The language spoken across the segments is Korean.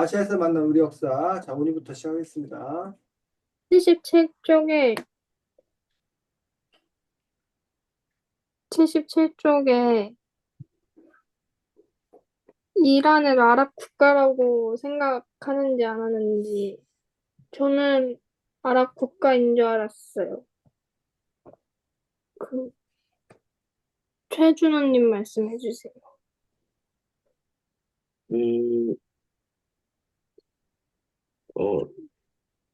아시아에서 만난 우리 역사. 자, 오늘부터 시작하겠습니다. 77쪽에, 77쪽에 이란을 아랍 국가라고 생각하는지 안 하는지, 저는 아랍 국가인 줄 알았어요. 그, 최준호님 말씀해 주세요. 음, 어,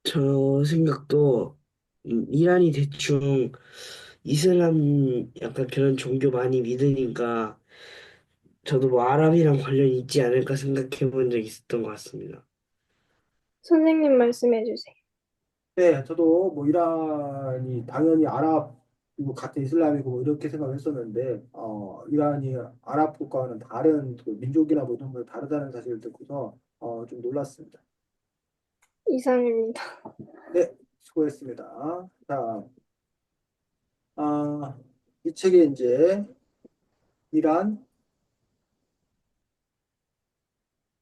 저 생각도 이란이 대충 이슬람 약간 그런 종교 많이 믿으니까 저도 뭐 아랍이랑 관련이 있지 않을까 생각해 본 적이 있었던 것 같습니다. 선생님 말씀해 주세요. 네, 저도 뭐 이란이 당연히 아랍, 그리고 같은 이슬람이고 뭐 이렇게 생각했었는데, 이란이 아랍 국가와는 다른 그 민족이나 뭐 이런 거 다르다는 사실을 듣고서 좀 놀랐습니다. 이상입니다. 네, 수고했습니다. 자, 아, 이 책에 이제 이란이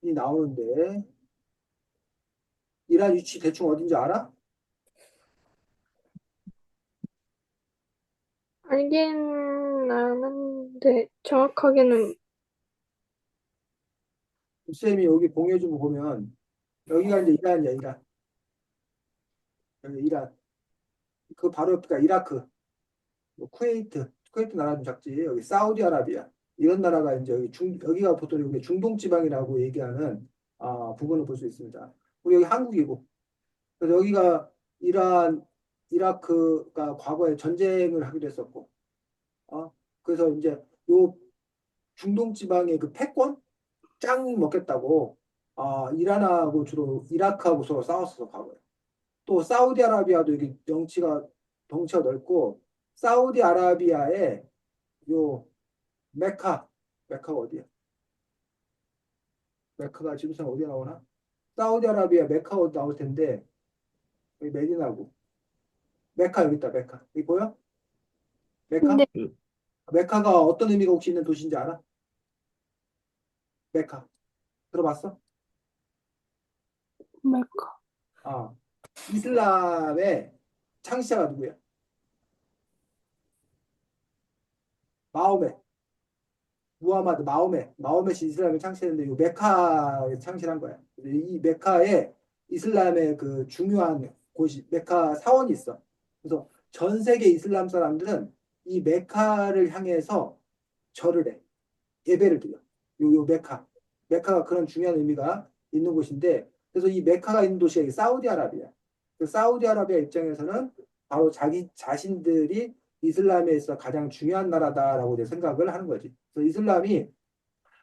나오는데, 이란 위치 대충 어딘지 알아? 알긴 아는데, 정확하게는, 쌤이 여기 공유 좀 보면, 여기가 이제 이란이야, 이란. 여기 이란. 그 바로 옆이가 이라크. 뭐 쿠웨이트 나라 좀 작지. 여기 사우디아라비아 이런 나라가 이제 여기가 보통 여기 중동 지방이라고 얘기하는 부분을 볼 수 있습니다. 우리 여기 한국이고, 그래서 여기가 이란, 이라크가 과거에 전쟁을 하기도 했었고, 그래서 이제 요 중동 지방의 그 패권 짱 먹겠다고 이란하고 주로 이라크하고 서로 싸웠어 과거에. 또 사우디아라비아도 여기 덩치가 넓고 사우디아라비아에 요 메카, 메카가 어디야? 메카가 지도상 어디에 나오나? 사우디아라비아 메카 어디 나올 텐데 여기 메디나고 메카 여기 있다. 메카 여기 보여? 메카? 근데, 음, 메카가 어떤 의미가 혹시 있는 도시인지 알아? 메카 들어봤어? 뭘까? 아 이슬람의 창시자가 누구야? 마호메, 무하마드, 마호메이 이슬람을 창시했는데 이 메카에 창시한 거야. 이 메카에 이슬람의 그 중요한 곳이 메카 사원이 있어. 그래서 전 세계 이슬람 사람들은 이 메카를 향해서 절을 해. 예배를 드려. 요 메카가 그런 중요한 의미가 있는 곳인데, 그래서 이 메카가 있는 도시가 사우디아라비아. 그 사우디아라비아 입장에서는 바로 자기 자신들이 이슬람에서 가장 중요한 나라다라고 이제 생각을 하는 거지. 그래서 이슬람이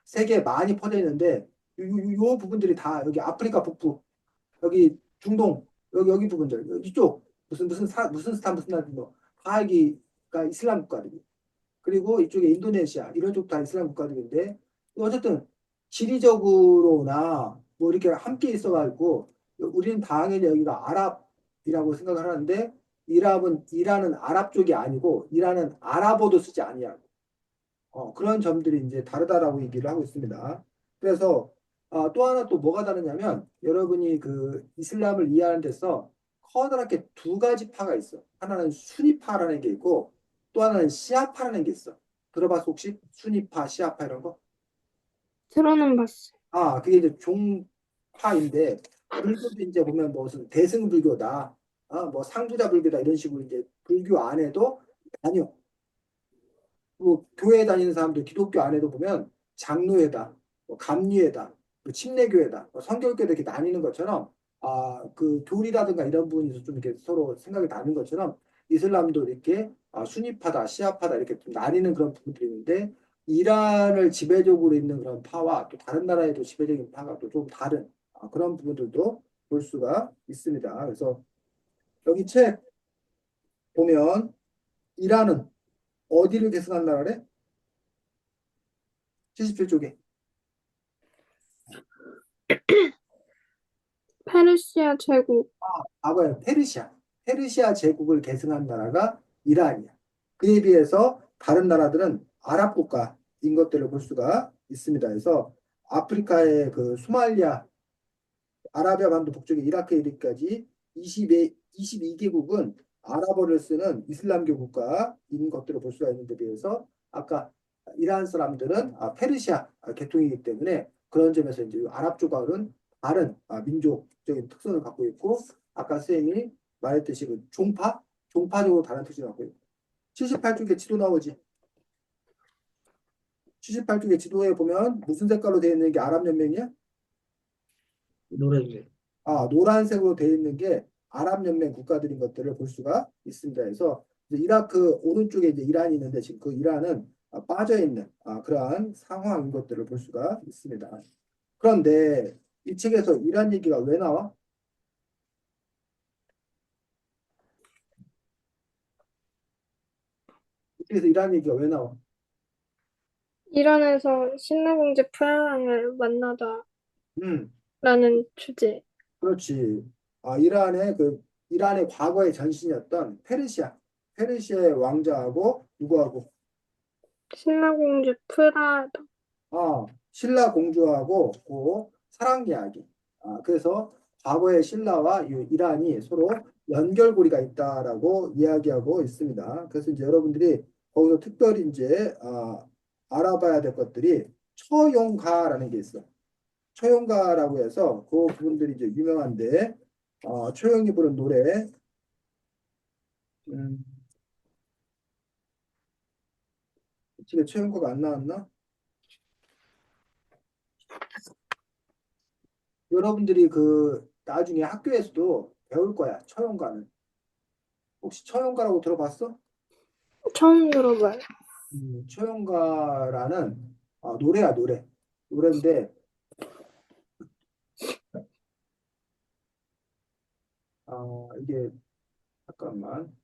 세계에 많이 퍼져 있는데, 요 부분들이 다 여기 아프리카 북부, 여기 중동, 여기 부분들, 이쪽 무슨 스탄 무슨 나라 다 여기가 이슬람 국가들이. 그리고 이쪽에 인도네시아 이런 쪽 다 이슬람 국가들인데 어쨌든 지리적으로나 뭐 이렇게 함께 있어가지고 우리는 당연히 여기가 아랍이라고 생각을 하는데 이란은 아랍 쪽이 아니고 이란은 아랍어도 쓰지 아니하고 그런 점들이 이제 다르다라고 얘기를 하고 있습니다. 그래서 또 하나 또 뭐가 다르냐면 여러분이 그 이슬람을 이해하는 데서 커다랗게 두 가지 파가 있어. 하나는 수니파라는 게 있고 또 하나는 시아파라는 게 있어. 들어봤어 혹시? 수니파, 시아파 이런 거? 들어는 봤어요. 그게 이제 종파인데 불교도 이제 보면 뭐 무슨 대승불교다, 뭐 상부자 불교다 이런 식으로 이제 불교 안에도 나뉘어. 뭐 교회 다니는 사람들 기독교 안에도 보면 장로회다, 뭐 감리회다, 뭐 침례교회다, 뭐 성결교회다 이렇게 나뉘는 것처럼 그 교리라든가 이런 부분에서 좀 이렇게 서로 생각이 나는 것처럼 이슬람도 이렇게 수니파다, 시아파다 이렇게 좀 나뉘는 그런 부분들이 있는데 이란을 지배적으로 있는 그런 파와 또 다른 나라에도 지배적인 파가 또 좀 다른 그런 부분들도 볼 수가 있습니다. 그래서 여기 책 보면 이란은 어디를 계승한 나라래? 77쪽에. 페르시아 제국, 과거에 페르시아 제국을 계승한 나라가 이란이야. 그에 비해서 다른 나라들은 아랍 국가인 것들을 볼 수가 있습니다. 그래서 아프리카의 그 소말리아 아라비아 반도 북쪽에 이라크에 이르기까지 22개국은 아랍어를 쓰는 이슬람교 국가인 것들을 볼 수가 있는데 비해서 아까 이란 사람들은 페르시아 계통이기 때문에 그런 점에서 이제 아랍 조각은 다른 민족적인 특성을 갖고 있고 아까 선생님이 말했듯이 그 종파적으로 다른 특징을 갖고 있고 78쪽에 지도 나오지. 78쪽에 지도에 보면 무슨 색깔로 되어 있는 게 아랍 연맹이야? 노란색. 노란색으로 되어 있는 게 아랍연맹 국가들인 것들을 볼 수가 있습니다. 그래서 이제 이라크 오른쪽에 이제 이란이 있는데 지금 그 이란은 빠져 있는 그러한 상황인 것들을 볼 수가 있습니다. 그런데 이 책에서 이란 얘기가 왜 나와? 이 책에서 이란 얘기가 왜 나와? 이란에서 신라공제 프라랑을 만나다라는 음, 주제. 그렇지. 이란의 과거의 전신이었던 페르시아의 왕자하고 누구하고 신라공제 프라다. 신라 공주하고 그 사랑 이야기. 그래서 과거의 신라와 이 이란이 서로 연결고리가 있다라고 이야기하고 있습니다. 그래서 이제 여러분들이 거기서 특별히 이제 알아봐야 될 것들이 처용가라는 게 있어. 처용가라고 해서 그 부분들이 이제 유명한데 처용이 부른 노래. 음, 집에 처용가가 안 나왔나? 여러분들이 그 나중에 학교에서도 배울 거야. 처용가는. 혹시 처용가라고 들어봤어? 처음 들어봐요. 처용가라는 노래야 노래. 노래인데 이게 잠깐만.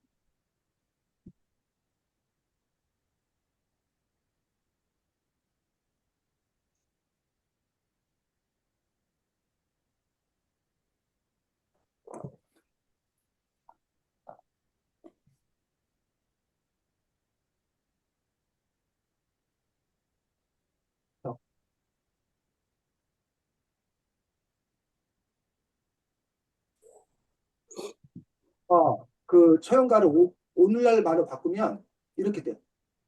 그 처용가를 오늘날 말로 바꾸면 이렇게 돼.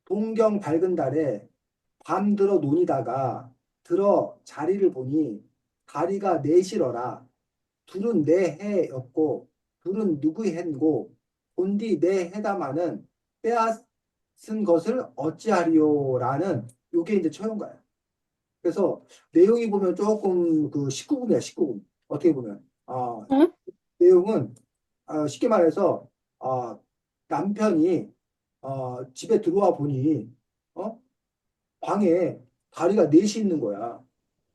동경 밝은 달에 밤들어 논이다가 들어 자리를 보니 다리가 내실어라. 둘은 내 해였고 둘은 누구의 해고 본디 내 해다마는 빼앗은 것을 어찌하리요라는 요게 이제 처용가야. 그래서 내용이 보면 조금 그 19금이야, 19금. 어떻게 보면. 응? 내용은 쉽게 말해서 남편이 집에 들어와 보니 어? 방에 다리가 넷이 있는 거야.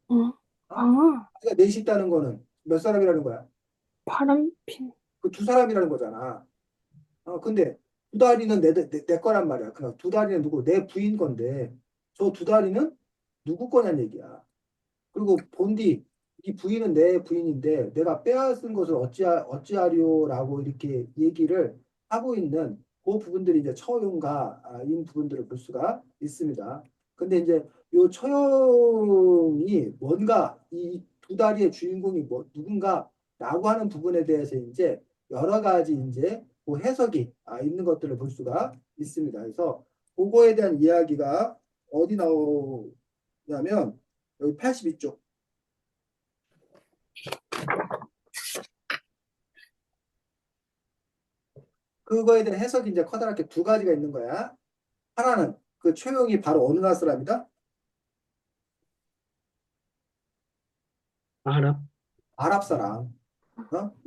어. 어? 아, 다리가 넷이 있다는 거는 몇 사람이라는 거야? 바람핀. 그 두 사람이라는 거잖아. 근데 두 다리는 내 거란 말이야. 그러니까 두 다리는 누구? 내 부인 건데 저 두 다리는 누구 거냐는 얘기야. 그리고 본디 이 부인은 내 부인인데 내가 빼앗은 것을 어찌하리오라고 이렇게 얘기를 하고 있는 그 부분들이 이제 처용가인 부분들을 볼 수가 있습니다. 근데 이제 요 처용이 뭔가 이 두 다리의 주인공이 누군가라고 하는 부분에 대해서 이제 여러 가지 이제 그 해석이 있는 것들을 볼 수가 있습니다. 그래서 그거에 대한 이야기가 어디 나오냐면 여기 82쪽. 그거에 대한 해석이 이제 커다랗게 두 가지가 있는 거야. 하나는 그 최영이 바로 어느 나라 사람이다? 아랍. 아랍 사람.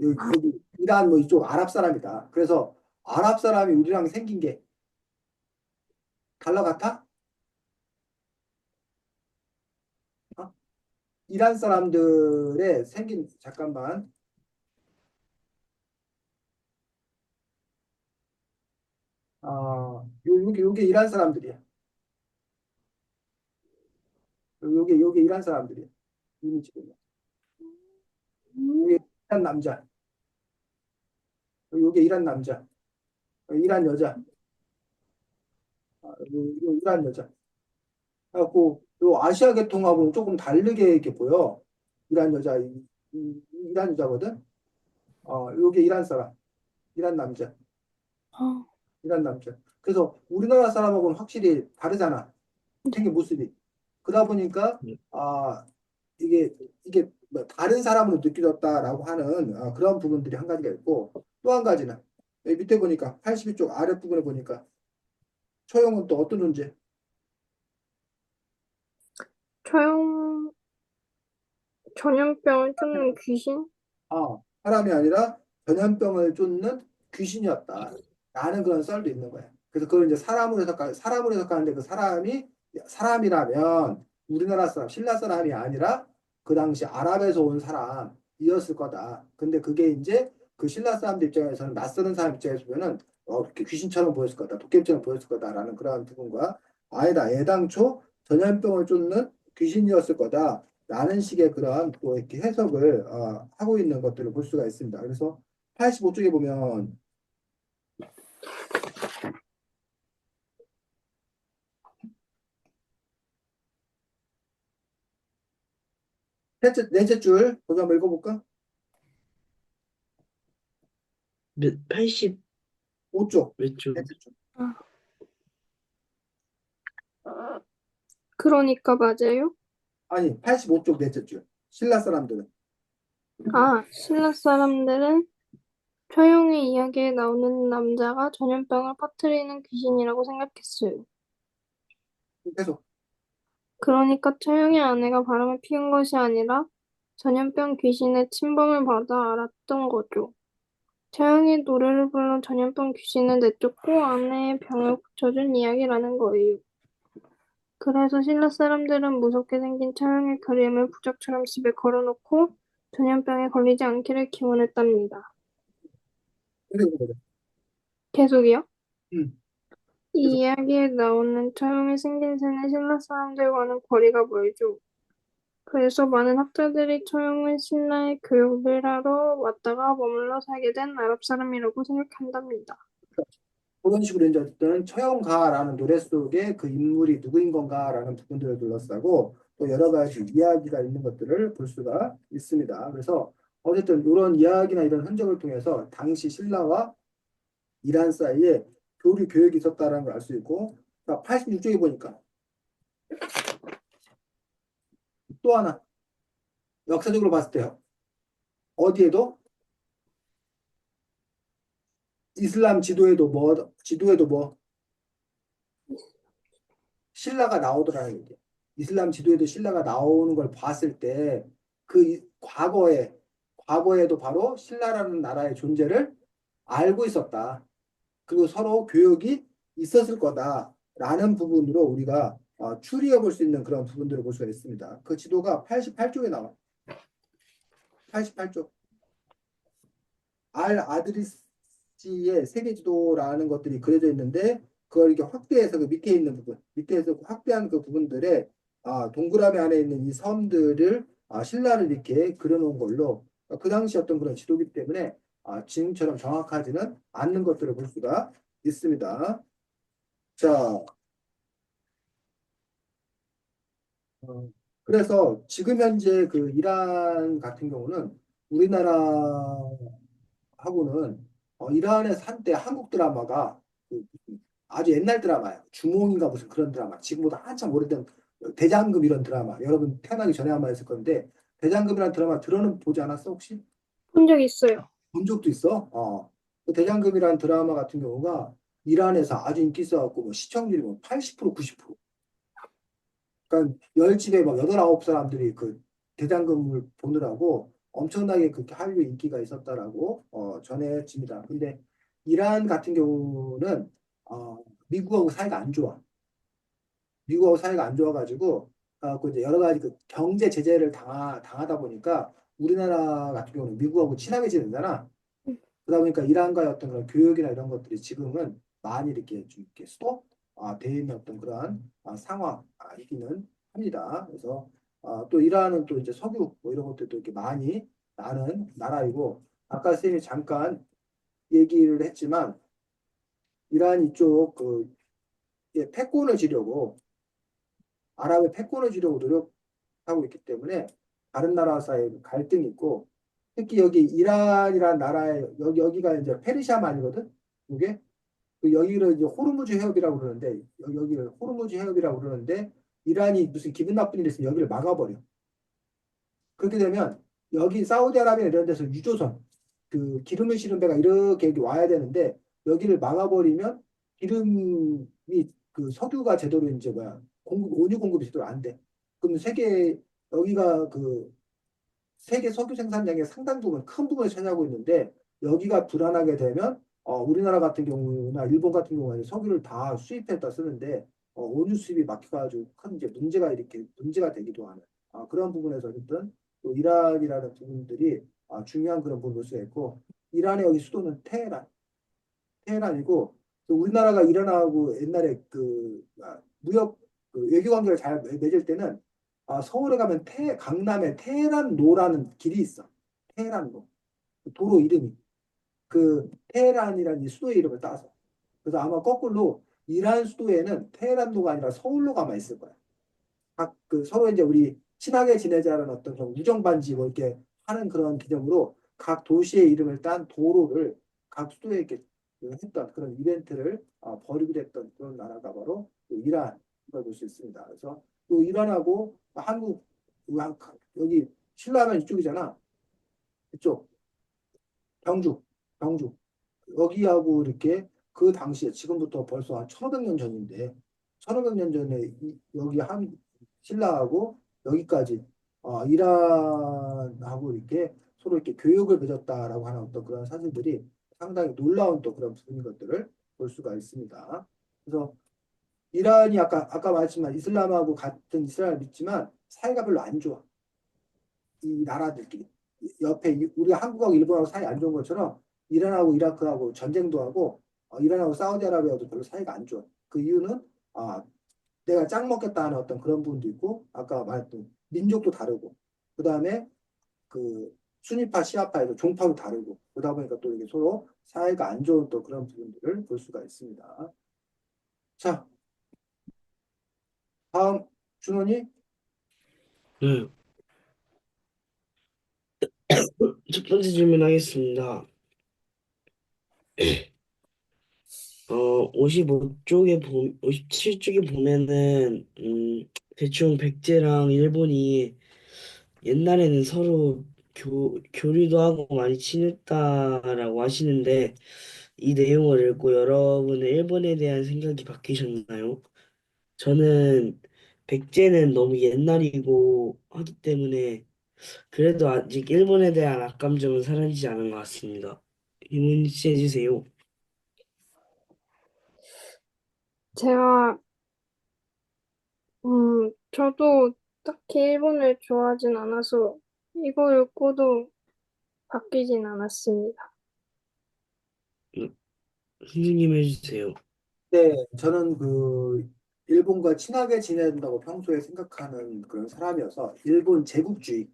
여기 이란 뭐 이쪽 아랍 사람이다. 그래서 아랍 사람이 우리랑 생긴 게 달라 같아? 어? 이란 사람들의 생긴 잠깐만. 요게 이란 사람들이야. 요게 이란 사람들이야. 지금. 요게 이란 남자. 요게 이란 남자. 이란 여자. 요 이란 여자. 그래갖고 요 아시아 계통하고는 조금 다르게 이렇게 보여. 이란 여자. 이란 여자거든. 요게 이란 사람, 이란 남자, 아, 이란 남자. 그래서 우리나라 사람하고는 확실히 다르잖아. 네. 생긴 모습이. 그러다 보니까 네. 아 이게 뭐 다른 사람으로 느껴졌다라고 하는 그런 부분들이 한 가지가 있고 또 한 가지는 여기 밑에 보니까 82쪽 아랫부분에 보니까 처형은 또 어떤 존재? 처형, 전염병을 쫓는 귀신? 사람이 아니라 전염병을 쫓는 귀신이었다. 라는 그런 썰도 있는 거야. 그래서 그걸 이제 사람으로 해석하는데 그 사람이 사람이라면 우리나라 사람, 신라 사람이 아니라 그 당시 아랍에서 온 사람이었을 거다. 근데 그게 이제 그 신라 사람들 입장에서는 낯서는 사람 입장에서 보면은 이렇게 귀신처럼 보였을 거다. 도깨비처럼 보였을 거다라는 그런 부분과 아니다. 애당초 전염병을 쫓는 귀신이었을 거다. 라는 식의 그런 또 이렇게 해석을 하고 있는 것들을 볼 수가 있습니다. 그래서 85쪽에 보면 넷째 줄 거기 한번 읽어볼까? 80 5쪽 몇 주? 넷째 줄. 아, 그러니까 맞아요? 아니 85쪽 넷째 줄. 신라 사람들은 아, 신라 사람들은 처형의 이야기에 나오는 남자가 전염병을 퍼뜨리는 귀신이라고 생각했어요. 계속 그러니까 처형의 아내가 바람을 피운 것이 아니라 전염병 귀신의 침범을 받아 알았던 거죠. 처형이 노래를 불러 전염병 귀신을 내쫓고 아내의 병을 고쳐준 이야기라는 거예요. 그래서 신라 사람들은 무섭게 생긴 처형의 그림을 부적처럼 집에 걸어놓고 전염병에 걸리지 않기를 기원했답니다. 그리고 그래. 계속이요? 음. 이 계속 이야기에 나오는 처형의 생김새는 신라 사람들과는 거리가 멀죠. 그래서 많은 학자들이 처형은 신라의 교육을 하러 왔다가 머물러 살게 된 아랍 사람이라고 생각한답니다. 그런 식으로 이제 어쨌든 처형가라는 노래 속에 그 인물이 누구인 건가라는 부분들을 둘러싸고 또 여러 가지 이야기가 있는 것들을 볼 수가 있습니다. 그래서 어쨌든 이런 이야기나 이런 흔적을 통해서 당시 신라와 이란 사이에 교류 교역이 있었다는 걸 알 수 있고 86쪽에 보니까 또 하나 역사적으로 봤을 때요. 어디에도 이슬람 지도에도 뭐 신라가 나오더라는 얘기예요. 이슬람 지도에도 신라가 나오는 걸 봤을 때 그 과거에도 바로 신라라는 나라의 존재를 알고 있었다. 그리고 서로 교역이 있었을 거다라는 부분으로 우리가 추리해 볼 수 있는 그런 부분들을 볼 수가 있습니다. 그 지도가 88쪽에 나와. 88쪽. 알 아드리스의 세계 지도라는 것들이 그려져 있는데 그걸 이렇게 확대해서 그 밑에 있는 부분, 밑에서 확대한 그 부분들에 동그라미 안에 있는 이 섬들을 신라를 이렇게 그려놓은 걸로 그 당시 어떤 그런 지도기 때문에 지금처럼 정확하지는 않는 것들을 볼 수가 있습니다. 자, 어, 그래서 지금 현재 그 이란 같은 경우는 우리나라하고는 이란에서 한때 한국 드라마가 그 아주 옛날 드라마예요. 주몽인가 무슨 그런 드라마. 지금보다 한참 오래된 대장금 이런 드라마. 여러분 태어나기 전에 아마 했을 건데 대장금이라는 드라마 들어는 보지 않았어 혹시? 본 적 있어요. 본 적도 있어? 그 대장금이라는 드라마 같은 경우가 이란에서 아주 인기 있어갖고 뭐 시청률이 뭐 80% 90%. 그러니까 열 집에 막 여덟 아홉 사람들이 그 대장금을 보느라고 엄청나게 그렇게 한류 인기가 있었다라고 전해집니다. 근데 이란 같은 경우는 미국하고 사이가 안 좋아. 미국하고 사이가 안 좋아가지고 그 이제 여러 가지 그 경제 제재를 당하다 보니까 우리나라 같은 경우는 미국하고 친하게 지내잖아. 그러다 보니까 이란과의 어떤 그런 교육이나 이런 것들이 지금은 많이 이렇게 좀 이렇게 스톱 돼 있는 어떤 그러한 상황이기는 합니다. 그래서 또 이란은 또 이제 석유 뭐 이런 것들도 이렇게 많이 나는 나라이고 아까 선생님이 잠깐 얘기를 했지만 이란 이쪽 그 패권을 지려고 아랍의 패권을 주려고 노력하고 있기 때문에 다른 나라 사이에 갈등이 있고 특히 여기 이란이라는 나라에 여기가 이제 페르시아만이거든. 이게 여기를 이제 호르무즈 해협이라고 그러는데 여기를 호르무즈 해협이라고 그러는데 이란이 무슨 기분 나쁜 일이 있으면 여기를 막아버려. 그렇게 되면 여기 사우디아라비아 이런 데서 유조선 그 기름을 실은 배가 이렇게 여기 와야 되는데 여기를 막아버리면 기름이 그 석유가 제대로 이제 뭐야 온유 공급이 제대로 안 돼. 그럼 세계 여기가 그 세계 석유 생산량의 상당 부분, 큰 부분을 차지하고 있는데 여기가 불안하게 되면 우리나라 같은 경우나 일본 같은 경우는 석유를 다 수입했다 쓰는데 원유 수입이 막혀가지고 큰 이제 문제가 이렇게 문제가 되기도 하는 그런 부분에서 어쨌든 또 이란이라는 부분들이 중요한 그런 부분을 볼 수가 있고 이란의 여기 수도는 테헤란이고 또 우리나라가 이란하고 옛날에 그 무역 그 외교 관계를 잘 맺을 때는 서울에 가면 강남에 테헤란로라는 길이 있어. 테헤란로. 그 도로 이름이. 그 테헤란이라는 이 수도의 이름을 따서. 그래서 아마 거꾸로 이란 수도에는 테헤란로가 아니라 서울로가만 있을 거야. 각 그 서로 이제 우리 친하게 지내자는 어떤 그런 우정 반지 뭐 이렇게 하는 그런 기념으로 각 도시의 이름을 딴 도로를 각 수도에 이렇게 했던 그런 이벤트를 벌이기도 했던 그런 나라가 바로 또 이란 걸 볼 수 있습니다. 그래서 또 이란하고 한국 여기 신라면 이쪽이잖아. 이쪽 경주 경주 여기하고 이렇게 그 당시에 지금부터 벌써 한 1500년 전인데 1500년 전에 여기 한 신라하고 여기까지 이란하고 이렇게 서로 이렇게 교육을 맺었다라고 하는 어떤 그런 사실들이 상당히 놀라운 또 그런 부분인 것들을 볼 수가 있습니다. 그래서 이란이 아까 말했지만 이슬람하고 같은 이스라엘 믿지만 사이가 별로 안 좋아. 이 나라들끼리 옆에 우리가 한국하고 일본하고 사이 안 좋은 것처럼 이란하고 이라크하고 전쟁도 하고 이란하고 사우디아라비아도 별로 사이가 안 좋아. 그 이유는 내가 짱 먹겠다 하는 어떤 그런 부분도 있고 아까 말했던 민족도 다르고 그 다음에 그 순위파 시아파에서 종파도 다르고 그러다 보니까 또 이게 서로 사이가 안 좋은 또 그런 부분들을 볼 수가 있습니다. 자, 다음 준원이 네. 첫 번째 질문하겠습니다. 55쪽에 57쪽에 보면은, 대충 백제랑 일본이 옛날에는 서로 교류도 하고 많이 친했다라고 하시는데, 이 내용을 읽고 여러분의 일본에 대한 생각이 바뀌셨나요? 저는 백제는 너무 옛날이고 하기 때문에, 그래도 아직 일본에 대한 악감정은 사라지지 않은 것 같습니다. 이문 씨 해주세요. 제가, 저도 딱히 일본을 좋아하진 않아서 이거 읽고도 바뀌진 않았습니다. 음, 선생님 해주세요. 네, 저는 그 일본과 친하게 지낸다고 평소에 생각하는 그런 사람이어서 일본 제국주의,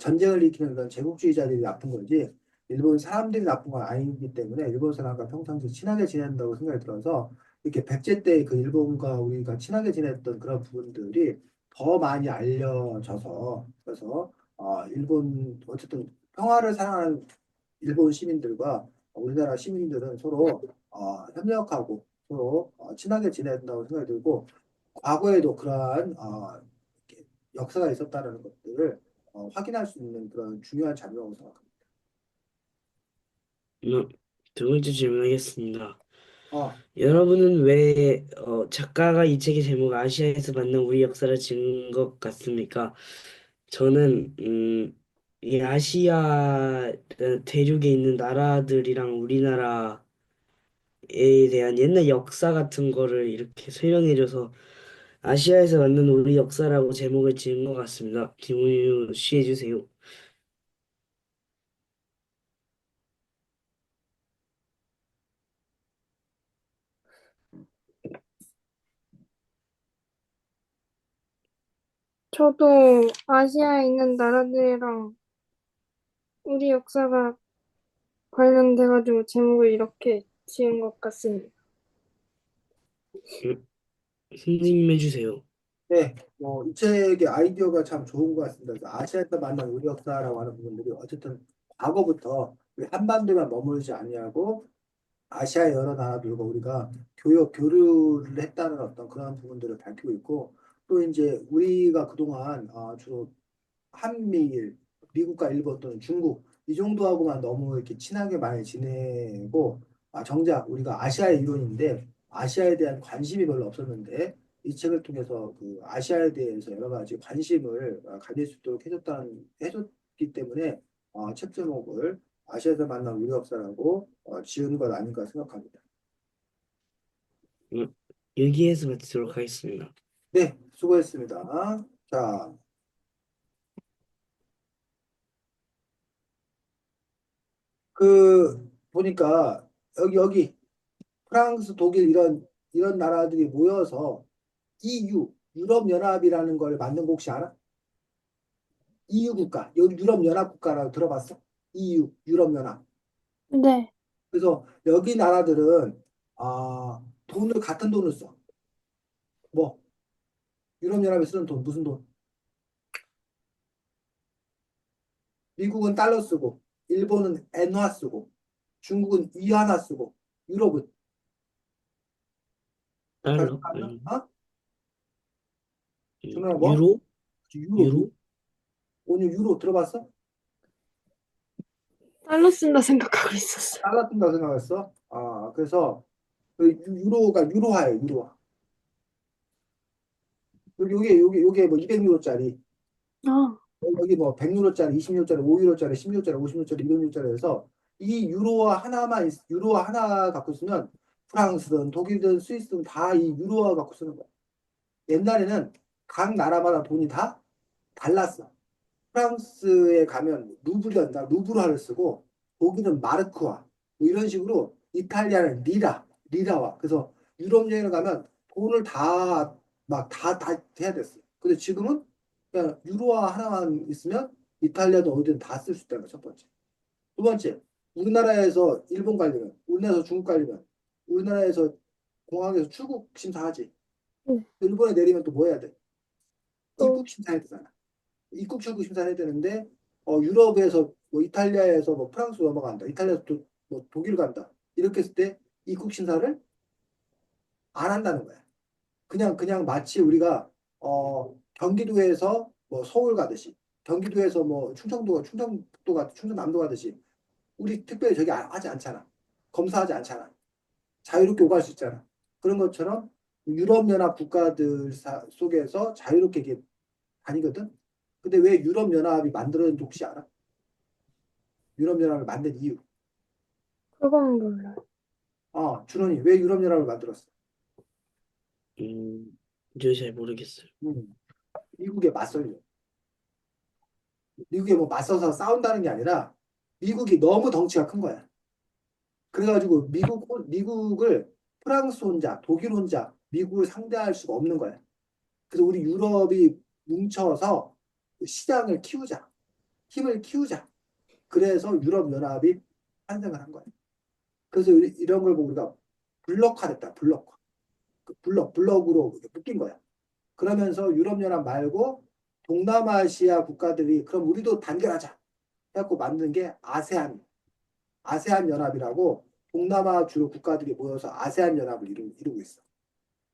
전쟁을 일으키는 그런 제국주의자들이 나쁜 거지 일본 사람들이 나쁜 건 아니기 때문에 일본 사람과 평상시 친하게 지낸다고 생각이 들어서 이렇게 백제 때 그 일본과 우리가 친하게 지냈던 그런 부분들이 더 많이 알려져서 그래서 일본 어쨌든 평화를 사랑하는 일본 시민들과 우리나라 시민들은 서로 협력하고 서로 친하게 지내야 된다고 생각이 들고 과거에도 그러한 이렇게 역사가 있었다는 것들을 확인할 수 있는 그런 중요한 자료라고 생각합니다. 음, 두 번째 질문하겠습니다. 어, 여러분은 왜 작가가 이 책의 제목 아시아에서 만난 우리 역사를 지은 것 같습니까? 저는 이 아시아 대륙에 있는 나라들이랑 우리나라에 대한 옛날 역사 같은 거를 이렇게 설명해줘서 아시아에서 만난 우리 역사라고 제목을 지은 것 같습니다. 김우유 씨 해주세요. 저도 아시아에 있는 나라들이랑 우리 역사가 관련돼가지고 제목을 이렇게 지은 것 같습니다. 음, 선생님 해주세요. 네, 이 책의 아이디어가 참 좋은 것 같습니다. 그래서 아시아에서 만난 우리 역사라고 하는 부분들이 어쨌든 과거부터 우리 한반도만 머물지 아니하고 아시아의 여러 나라들과 우리가 교류를 했다는 어떤 그런 부분들을 밝히고 있고 또 이제 우리가 그동안 주로 한미일, 미국과 일본 또는 중국 이 정도하고만 너무 이렇게 친하게 많이 지내고 정작 우리가 아시아의 일원인데 아시아에 대한 관심이 별로 없었는데 이 책을 통해서 그 아시아에 대해서 여러 가지 관심을 가질 수 있도록 해줬기 때문에 책 제목을 아시아에서 만난 우리 역사라고 지은 것 아닌가 생각합니다. 음, 여기에서 마치도록 하겠습니다. 네, 수고했습니다. 자, 보니까 여기 프랑스, 독일 이런 나라들이 모여서 EU, 유럽연합이라는 걸 만든 거 혹시 알아? EU 국가, 여기 유럽연합 국가라고 들어봤어? EU, 유럽연합. 네. 그래서 여기 나라들은 같은 돈을 써. 뭐 유럽연합에 쓰는 돈 무슨 돈? 미국은 달러 쓰고, 일본은 엔화 쓰고, 중국은 위안화 쓰고, 유럽은 잘 달러? 생각나? 아니, 어? 정말 뭐? 유로? 유로. 유로? 오늘 유로 들어봤어? 달러 쓴다 생각하고 있었어요. 달러 뜬다고 생각했어? 그래서 그 유로가 유로화예요, 유로화. 요게 뭐 200유로짜리, 아, 여기 뭐 100유로짜리, 20유로짜리, 5유로짜리, 10유로짜리, 50유로짜리, 200유로짜리 해서 이 유로화 하나 갖고 쓰면 프랑스든 독일든 스위스든 다 이 유로화 갖고 쓰는 거야. 옛날에는 각 나라마다 돈이 다 달랐어. 프랑스에 가면 루브르화를 쓰고 독일은 마르크화 뭐 이런 식으로 이탈리아는 리라화. 그래서 유럽 여행을 가면 돈을 다 해야 됐어. 근데 지금은 그냥 유로화 하나만 있으면 이탈리아도 어디든 다 쓸 수 있다는 거 첫 번째. 두 번째, 우리나라에서 일본 가려면, 우리나라에서 중국 가려면, 우리나라에서 공항에서 출국 심사하지. 네. 일본에 내리면 또 뭐 해야 돼? 또, 입국 심사해야 되잖아. 입국 출국 심사해야 되는데 유럽에서 뭐 이탈리아에서 뭐 프랑스 넘어간다. 이탈리아에서 또 뭐 독일 간다. 이렇게 했을 때 입국 심사를 안 한다는 거야. 그냥 마치 우리가 경기도에서 뭐 서울 가듯이 경기도에서 뭐 충청남도 가듯이 우리 특별히 저기 하지 않잖아. 검사하지 않잖아. 자유롭게 오갈 수 있잖아. 그런 것처럼 유럽연합 국가들 속에서 자유롭게 이게 다니거든. 근데 왜 유럽연합이 만들어진지 혹시 알아? 유럽연합을 만든 이유. 그건 몰라요. 준원이 왜 유럽연합을 만들었어? 저 잘 모르겠어요. 음, 미국에 맞설려. 미국에 뭐 맞서서 싸운다는 게 아니라 미국이 너무 덩치가 큰 거야. 그래가지고 미국을 프랑스 혼자, 독일 혼자 미국을 상대할 수가 없는 거야. 그래서 우리 유럽이 뭉쳐서 시장을 키우자, 힘을 키우자. 그래서 유럽연합이 탄생을 한 거야. 그래서 이런 걸 보고 우리가 블록화됐다, 블록화. 블록으로 묶인 거야. 그러면서 유럽연합 말고 동남아시아 국가들이 그럼 우리도 단결하자 해갖고 만든 게 아세안 연합이라고 동남아 주로 국가들이 모여서 아세안 연합을 이루고 있어.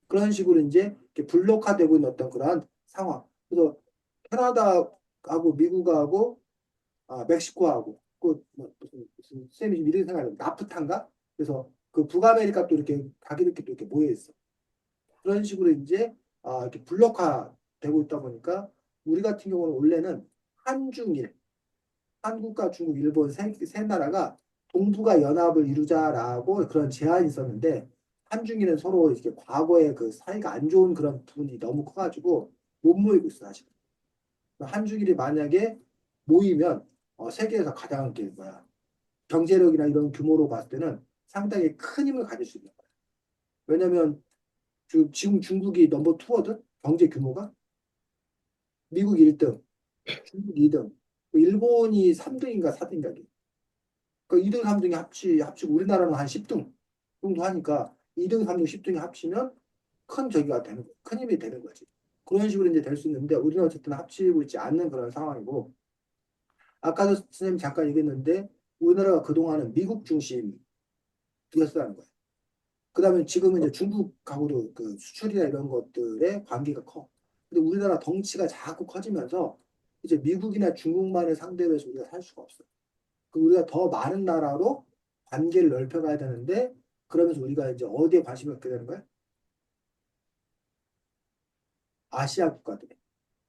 그런 식으로 이제 이렇게 블록화되고 있는 어떤 그러한 상황. 그래서 캐나다하고 미국하고 멕시코하고 무슨 쌤이 지금 이런 생각이 나프탄가? 그래서 그 북아메리카 또 이렇게 자기들끼리 또 이렇게 모여 있어. 그런 식으로 이제 이렇게 블록화되고 있다 보니까 우리 같은 경우는 원래는 한중일, 한국과 중국, 일본 세 나라가 동북아 연합을 이루자라고 그런 제안이 있었는데 한중일은 서로 이렇게 과거에 그 사이가 안 좋은 그런 부분이 너무 커가지고 못 모이고 있어 사실. 한중일이 만약에 모이면 세계에서 가장 이렇게 뭐야 경제력이나 이런 규모로 봤을 때는 상당히 큰 힘을 가질 수 있는 거야. 왜냐면 지금 중국이 넘버 투거든 경제 규모가 미국 1등, 중국 2등, 일본이 3등인가 4등인가. 그 2등, 3등이 합치고 우리나라는 한 10등 정도 하니까 2등, 3등, 10등이 합치면 큰 저기가 되는 큰 힘이 되는 거지. 그런 식으로 이제 될 수 있는데 우리는 어쨌든 합치고 있지 않는 그런 상황이고 아까도 선생님 잠깐 얘기했는데 우리나라가 그동안은 미국 중심이었다는 거예요. 그다음에 지금은 이제 중국하고도 그 수출이나 이런 것들의 관계가 커. 근데 우리나라 덩치가 자꾸 커지면서 이제 미국이나 중국만을 상대로 해서 우리가 살 수가 없어. 그 우리가 더 많은 나라로 관계를 넓혀가야 되는데 그러면서 우리가 이제 어디에 관심을 갖게 되는 거야? 아시아 국가들.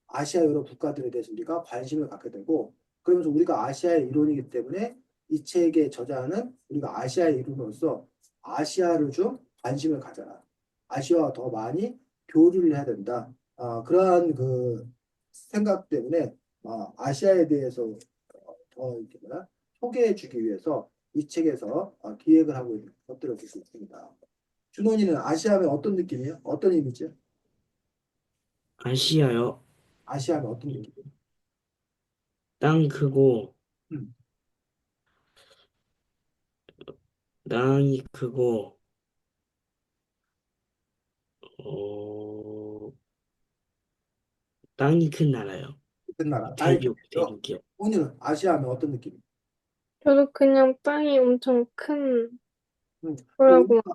아시아 여러 국가들에 대해서 우리가 관심을 갖게 되고 그러면서 우리가 아시아의 일원이기 때문에 이 책의 저자는 우리가 아시아의 일원으로서 아시아를 좀 관심을 가져라. 아시아와 더 많이 교류를 해야 된다. 그러한 그 생각 때문에 아시아에 대해서 더 이렇게 뭐야 소개해 주기 위해서 이 책에서 기획을 하고 있는 것들을 볼 수 있습니다. 준원이는 아시아면 어떤 느낌이에요? 어떤 이미지야? 아시아요. 아시아면 어떤 느낌? 땅 크고, 음, 땅이 크고, 어, 땅이 큰 나라요. 큰 나라, 땅이 대륙, 크죠. 대륙이요. 오늘은 아시아면 어떤 느낌? 저도 그냥 땅이 엄청 큰 그 거라고. 우리가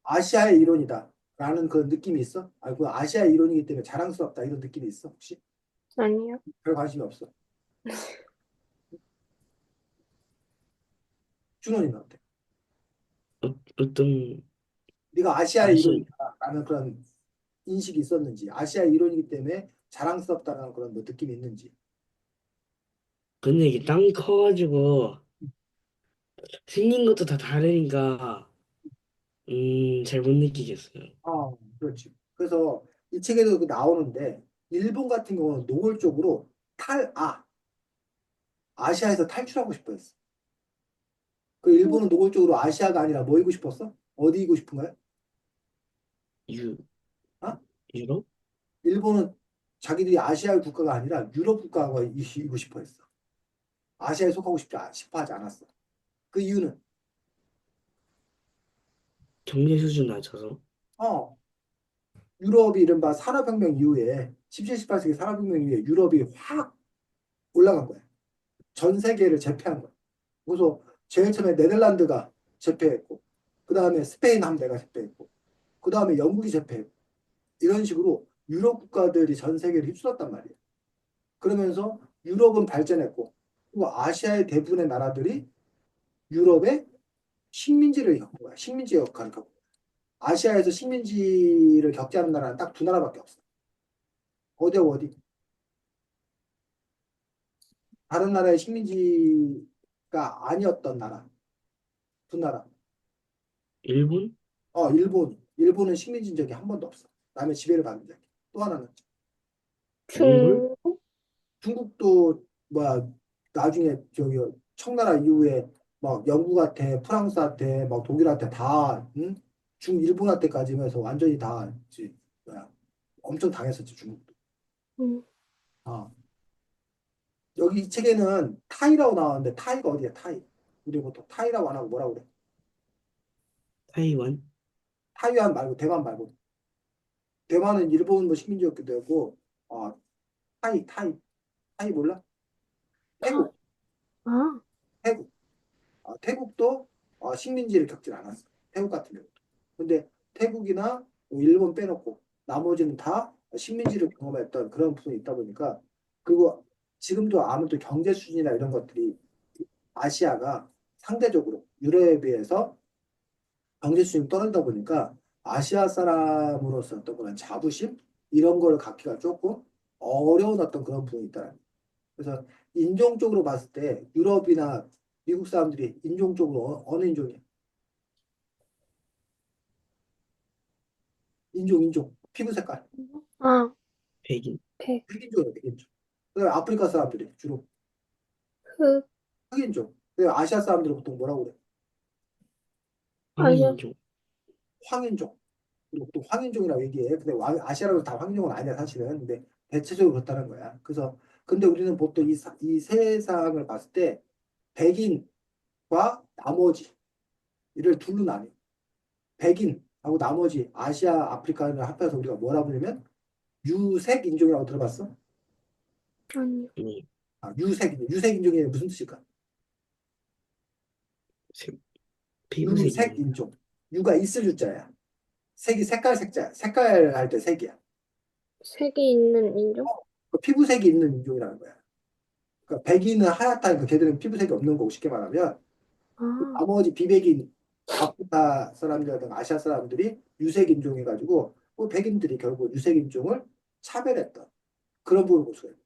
아시아의 일원이다. 라는 그런 느낌이 있어? 그 아시아의 일원이기 때문에 자랑스럽다. 이런 느낌이 있어, 혹시? 아니요. 별 관심이 없어. 준원이는 어때? 어떤, 네가 아시아의 아시, 일원이다. 라는 그런 인식이 있었는지, 아시아의 일원이기 때문에 자랑스럽다는 그런 뭐 느낌이 있는지. 근데 이게 땅이 커가지고, 생긴 것도 다 다르니까, 잘 못 느끼겠어요. 그렇지. 그래서 이 책에도 그 나오는데, 일본 같은 경우는 노골적으로 아시아에서 탈출하고 싶어 했어. 그 일본은 노골적으로 아시아가 아니라 뭐 이고 싶었어? 어디 이고 싶은 거야? 유, 어? 유럽? 일본은 자기들이 아시아 국가가 아니라 유럽 국가가 이고 싶어 했어. 아시아에 속하고 싶어 하지 않았어. 그 이유는 경제 수준 낮춰서. 어, 유럽이 이른바 산업혁명 이후에 17, 18세기 산업혁명 이후에 유럽이 확 올라간 거야. 전 세계를 제패한 거야. 그래서 제일 처음에 네덜란드가 제패했고, 그 다음에 스페인 함대가 제패했고, 그 다음에 영국이 제패했고, 이런 식으로 유럽 국가들이 전 세계를 휩쓸었단 말이야. 그러면서 유럽은 발전했고, 그리고 아시아의 대부분의 나라들이 유럽의 식민지를 겪은 거야. 식민지 역할을 겪고. 아시아에서 식민지를 겪지 않은 나라는 딱 두 나라밖에 없어. 어디하고 어디? 다른 나라의 식민지가 아니었던 나라. 두 나라. 일본? 일본. 일본은 식민지 적이 한 번도 없어. 남의 지배를 받은 적이. 또 하나는 몽골? 중국? 중국도 뭐야 나중에 저기 청나라 이후에 막 영국한테 프랑스한테 막 독일한테 다 응? 중일본한테까지 해서 완전히 다 뭐야 엄청 당했었지 중국도. 음, 아 여기 이 책에는 타이라고 나왔는데 타이가 어디야 타이? 우리 보통 타이라고 안 하고 뭐라고 그래? 타이완? 타이완 말고 대만 말고 대만은 일본 뭐 식민지였기도 하고 타이 몰라? 타, 태국 아, 태국 태국도 식민지를 겪진 않았어. 태국 같은 경우도. 근데 태국이나 뭐 일본 빼놓고 나머지는 다 식민지를 경험했던 그런 부분이 있다 보니까 그리고 지금도 아무튼 경제 수준이나 이런 것들이 아시아가 상대적으로 유럽에 비해서 경제 수준이 떨어지다 보니까 아시아 사람으로서 어떤 그런 자부심 이런 걸 갖기가 조금 어려운 어떤 그런 부분이 있다. 그래서 인종적으로 봤을 때 유럽이나 미국 사람들이 인종적으로 어느 인종이야? 인종. 피부 색깔. 아, 백인? 백, 흑인종이야, 흑인종. 그다음에 아프리카 사람들이 주로 흑, 흑인종. 그다음에 아시아 사람들은 보통 뭐라고 그래? 아시아, 황인종? 황인종. 그리고 또 황인종이라고 얘기해. 근데 아시아라고 다 황인종은 아니야, 사실은. 근데 대체적으로 그렇다는 거야. 그래서 근데 우리는 보통 이 세상을 봤을 때 백인과 나머지 이를 둘로 나뉘어. 백인하고 나머지 아시아, 아프리카를 합해서 우리가 뭐라 부르면 유색 인종이라고 들어봤어? 아니요. 유색 인종이 무슨 뜻일까? 색- 유색 피부색입니다. 인종. 유가 있을 유자야. 색이 색깔 할 때 색이야. 색이 있는 인종? 그 피부색이 있는 인종이라는 거야. 그러니까 백인은 하얗다니까 걔들은 피부색이 없는 거고 쉽게 말하면 아, 나머지 비백인 아프리카 사람들이나 아시아 사람들이 유색 인종해가지고 그 백인들이 결국 유색 인종을 차별했던 그런 부분을 볼 수가 있어요.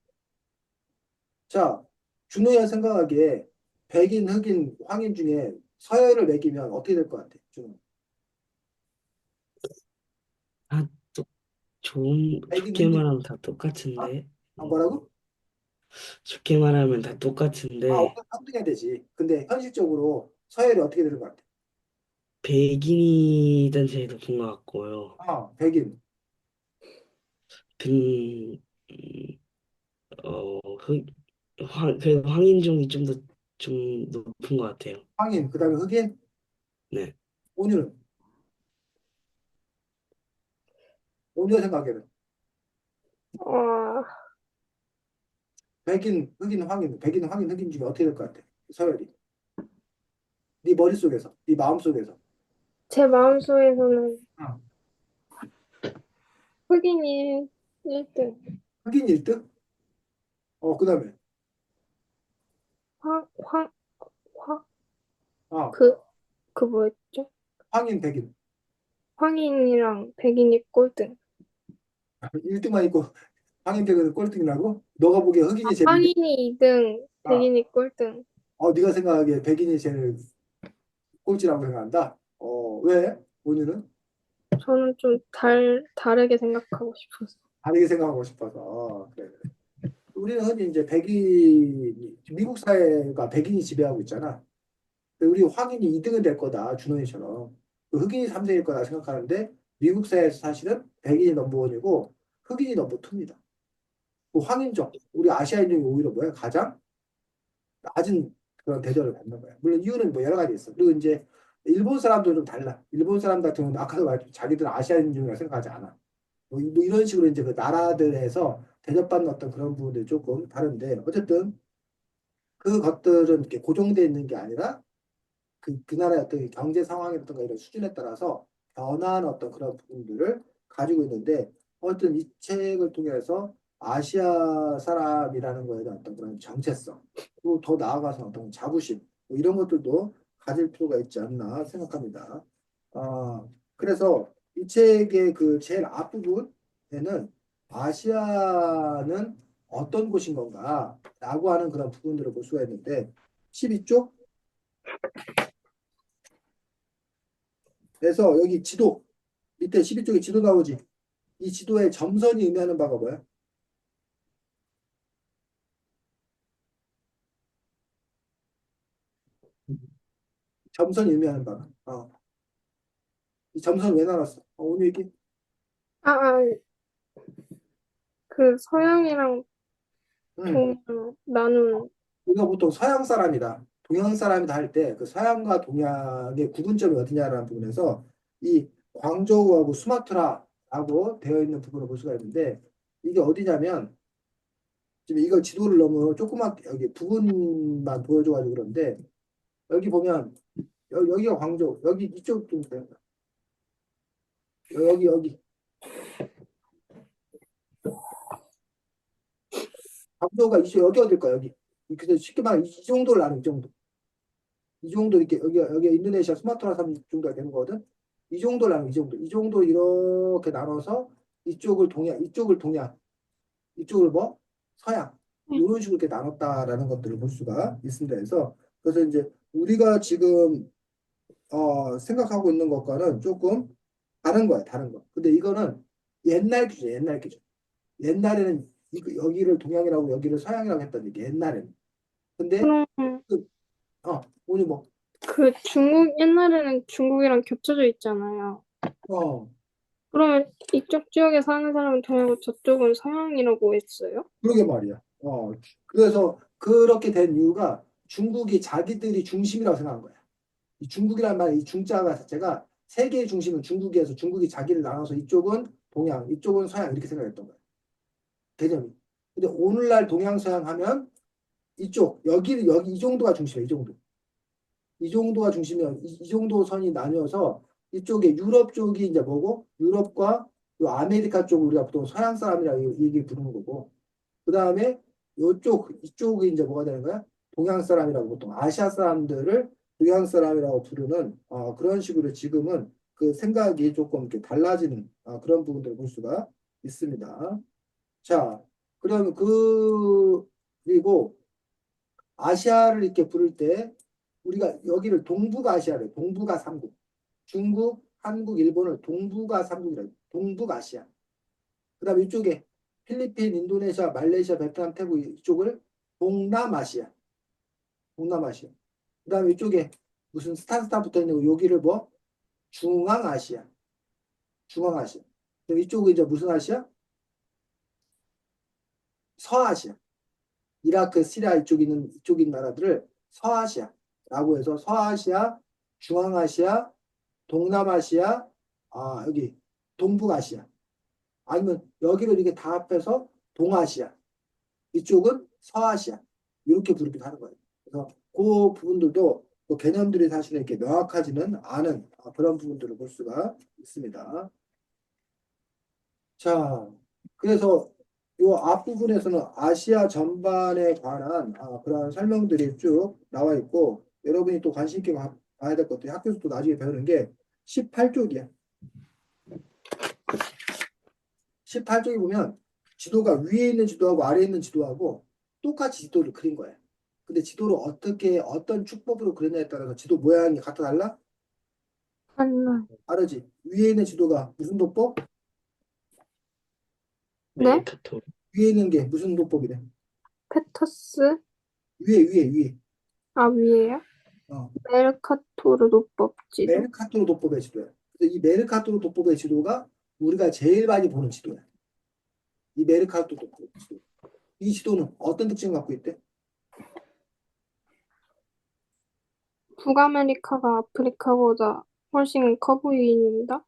자, 준호이가 생각하기에 백인, 흑인, 황인 중에 서열을 매기면 어떻게 될 것 같아? 준호. 다 백인, 좋게 흑인, 말하면 다 아, 똑같은데, 뭐라고? 좋게 말하면 다 아, 똑같은데, 평등해야 되지. 근데 현실적으로 서열이 어떻게 되는 것 같아? 백인이던 제일 높은 것 같고요. 백인. 등, 흑, 그래도 황인종이 좀 높은 것 같아요. 황인, 그 다음에 흑인, 네. 온유는. 온유가 생각에는. 어, 백인, 황인, 흑인 중에 어떻게 될 것 같아? 서열이. 네 머릿속에서, 네 마음속에서. 제 마음속에서는 어. 흑인이 1등. 흑인 1등? 그 다음에. 황, 황, 황, 어, 그, 그 뭐였죠? 황인, 백인. 황인이랑 백인이 꼴등. 1등만 있고 황인, 백인은 꼴등이라고? 너가 보기에 흑인이 제일 위에. 황인이 2등, 아, 백인이 꼴등. 네가 생각하기에 백인이 제일 꼴찌라고 생각한다? 왜? 온유는? 저는 좀 다르게 생각하고 싶어서. 다르게 생각하고 싶어서. 그래, 그래. 우리는 흔히 이제 미국 사회가 백인이 지배하고 있잖아. 우리 황인이 2등은 될 거다, 준호이처럼. 흑인이 3등일 거다 생각하는데, 미국 사회에서 사실은 백인이 넘버원이고, 흑인이 넘버2입니다. 황인종, 우리 아시아인종이 오히려 뭐야? 가장 낮은 그런 대접을 받는 거야. 물론 이유는 뭐 여러 가지 있어. 그리고 이제 일본 사람도 좀 달라. 일본 사람 같은 경우는 아까도 말했지만 자기들은 아시아인종이라고 생각하지 않아. 뭐 이런 식으로 이제 그 나라들에서 대접받는 어떤 그런 부분들이 조금 다른데, 어쨌든 그 것들은 이렇게 고정되어 있는 게 아니라 그 나라의 어떤 경제 상황이라든가 이런 수준에 따라서 변화하는 어떤 그런 부분들을 가지고 있는데 어떤 이 책을 통해서 아시아 사람이라는 거에 대한 어떤 그런 정체성 그리고 더 나아가서 어떤 자부심 뭐 이런 것들도 가질 필요가 있지 않나 생각합니다. 그래서 이 책의 그 제일 앞부분에는 아시아는 어떤 곳인 건가라고 하는 그런 부분들을 볼 수가 있는데 12쪽 그래서 여기 지도, 밑에 12쪽에 지도 나오지. 이 지도에 점선이 의미하는 바가 뭐야? 점선이 의미하는 바가. 이 점선 왜 나눴어? 오늘 얘기? 아, 그 서양이랑 응. 동양 나눈, 우리가 보통 서양 사람이다, 동양 사람이다 할 때 그 서양과 동양의 구분점이 어디냐라는 부분에서 이 광저우하고 수마트라라고 되어 있는 부분을 볼 수가 있는데 이게 어디냐면 지금 이거 지도를 너무 조그맣게 여기 부분만 보여줘가지고 그런데 여기 보면 여기가 광저우, 여기 이쪽 좀 여기 각도가 여기 어딜까 여기 그래서 쉽게 말하면 이 정도를 나는 이 정도 이렇게 여기 인도네시아 수마트라 섬 정도가 되는 거거든 이 정도를 나는 이 정도 이렇게 나눠서 이쪽을 동양 이쪽을 뭐 서양 이런 식으로 이렇게 나눴다라는 것들을 볼 수가 있습니다. 그래서 이제 우리가 지금 생각하고 있는 것과는 조금 다른 거야 다른 거 근데 이거는 옛날 기준 옛날에는 여기를 동양이라고 여기를 서양이라고 했던 얘기 옛날에는 근데 그럼 그, 오늘 뭐 옛날에는 중국이랑 겹쳐져 있잖아요. 어, 그러면 이쪽 지역에 사는 사람은 동양이고 저쪽은 서양이라고 했어요? 그러게 말이야. 그래서 그렇게 된 이유가 중국이 자기들이 중심이라고 생각한 거야. 이 중국이란 말, 이 중자가 자체가 세계의 중심은 중국이어서 중국이 자기를 나눠서 이쪽은 동양, 이쪽은 서양 이렇게 생각했던 거야. 개념이. 근데 오늘날 동양서양 하면 이쪽, 여기 이 정도가 중심이에요. 이 정도. 이 정도가 중심이면 이 정도 선이 나뉘어서 이쪽에 유럽 쪽이 이제 뭐고 유럽과 요 아메리카 쪽을 우리가 보통 서양 사람이라고 얘기 부르는 거고 그 다음에 요쪽 이쪽이 이제 뭐가 되는 거야? 동양 사람이라고 보통 아시아 사람들을 동양 사람이라고 부르는 그런 식으로 지금은 그 생각이 조금 이렇게 달라지는 그런 부분들을 볼 수가 있습니다. 자, 그럼 그리고 아시아를 이렇게 부를 때 우리가 여기를 동북아시아를 동북아 삼국 중국, 한국, 일본을 동북아 삼국이라고 동북아시아. 그다음에 이쪽에 필리핀, 인도네시아, 말레이시아, 베트남, 태국 이쪽을 동남아시아. 동남아시아. 그다음에 이쪽에 무슨 스타 붙어 있는 거 여기를 뭐 중앙아시아. 중앙아시아. 그럼 이쪽은 이제 무슨 아시아? 서아시아. 이라크, 시리아 이쪽 있는 나라들을 서아시아라고 해서 서아시아, 중앙아시아, 동남아시아, 여기 동북아시아. 아니면 여기를 이렇게 다 합해서 동아시아. 이쪽은 서아시아. 이렇게 부르기도 하는 거예요. 그래서 그 부분들도 그 개념들이 사실 이렇게 명확하지는 않은 그런 부분들을 볼 수가 있습니다. 자, 그래서 이 앞부분에서는 아시아 전반에 관한 그런 설명들이 쭉 나와 있고 여러분이 또 관심 있게 봐야 될 것들이 학교에서 또 나중에 배우는 게 18쪽이야. 18쪽에 보면 지도가 위에 있는 지도하고 아래에 있는 지도하고 똑같이 지도를 그린 거예요. 근데 지도를 어떻게 어떤 축법으로 그리냐에 따라서 지도 모양이 각각 달라? 안나. 다르지. 위에 있는 지도가 무슨 도법? 네? 메르카토르. 위에 있는 게 무슨 도법이래? 페터스? 위에. 아, 위에요? 어. 메르카토르 노법지도? 메르카토르 도법의 지도야. 그래서 이 메르카토르 도법의 지도가 우리가 제일 많이 보는 지도야. 이 메르카토르 도법의 지도. 이 지도는 어떤 특징을 갖고 있대? 북아메리카가 아프리카보다 훨씬 커 보입니다.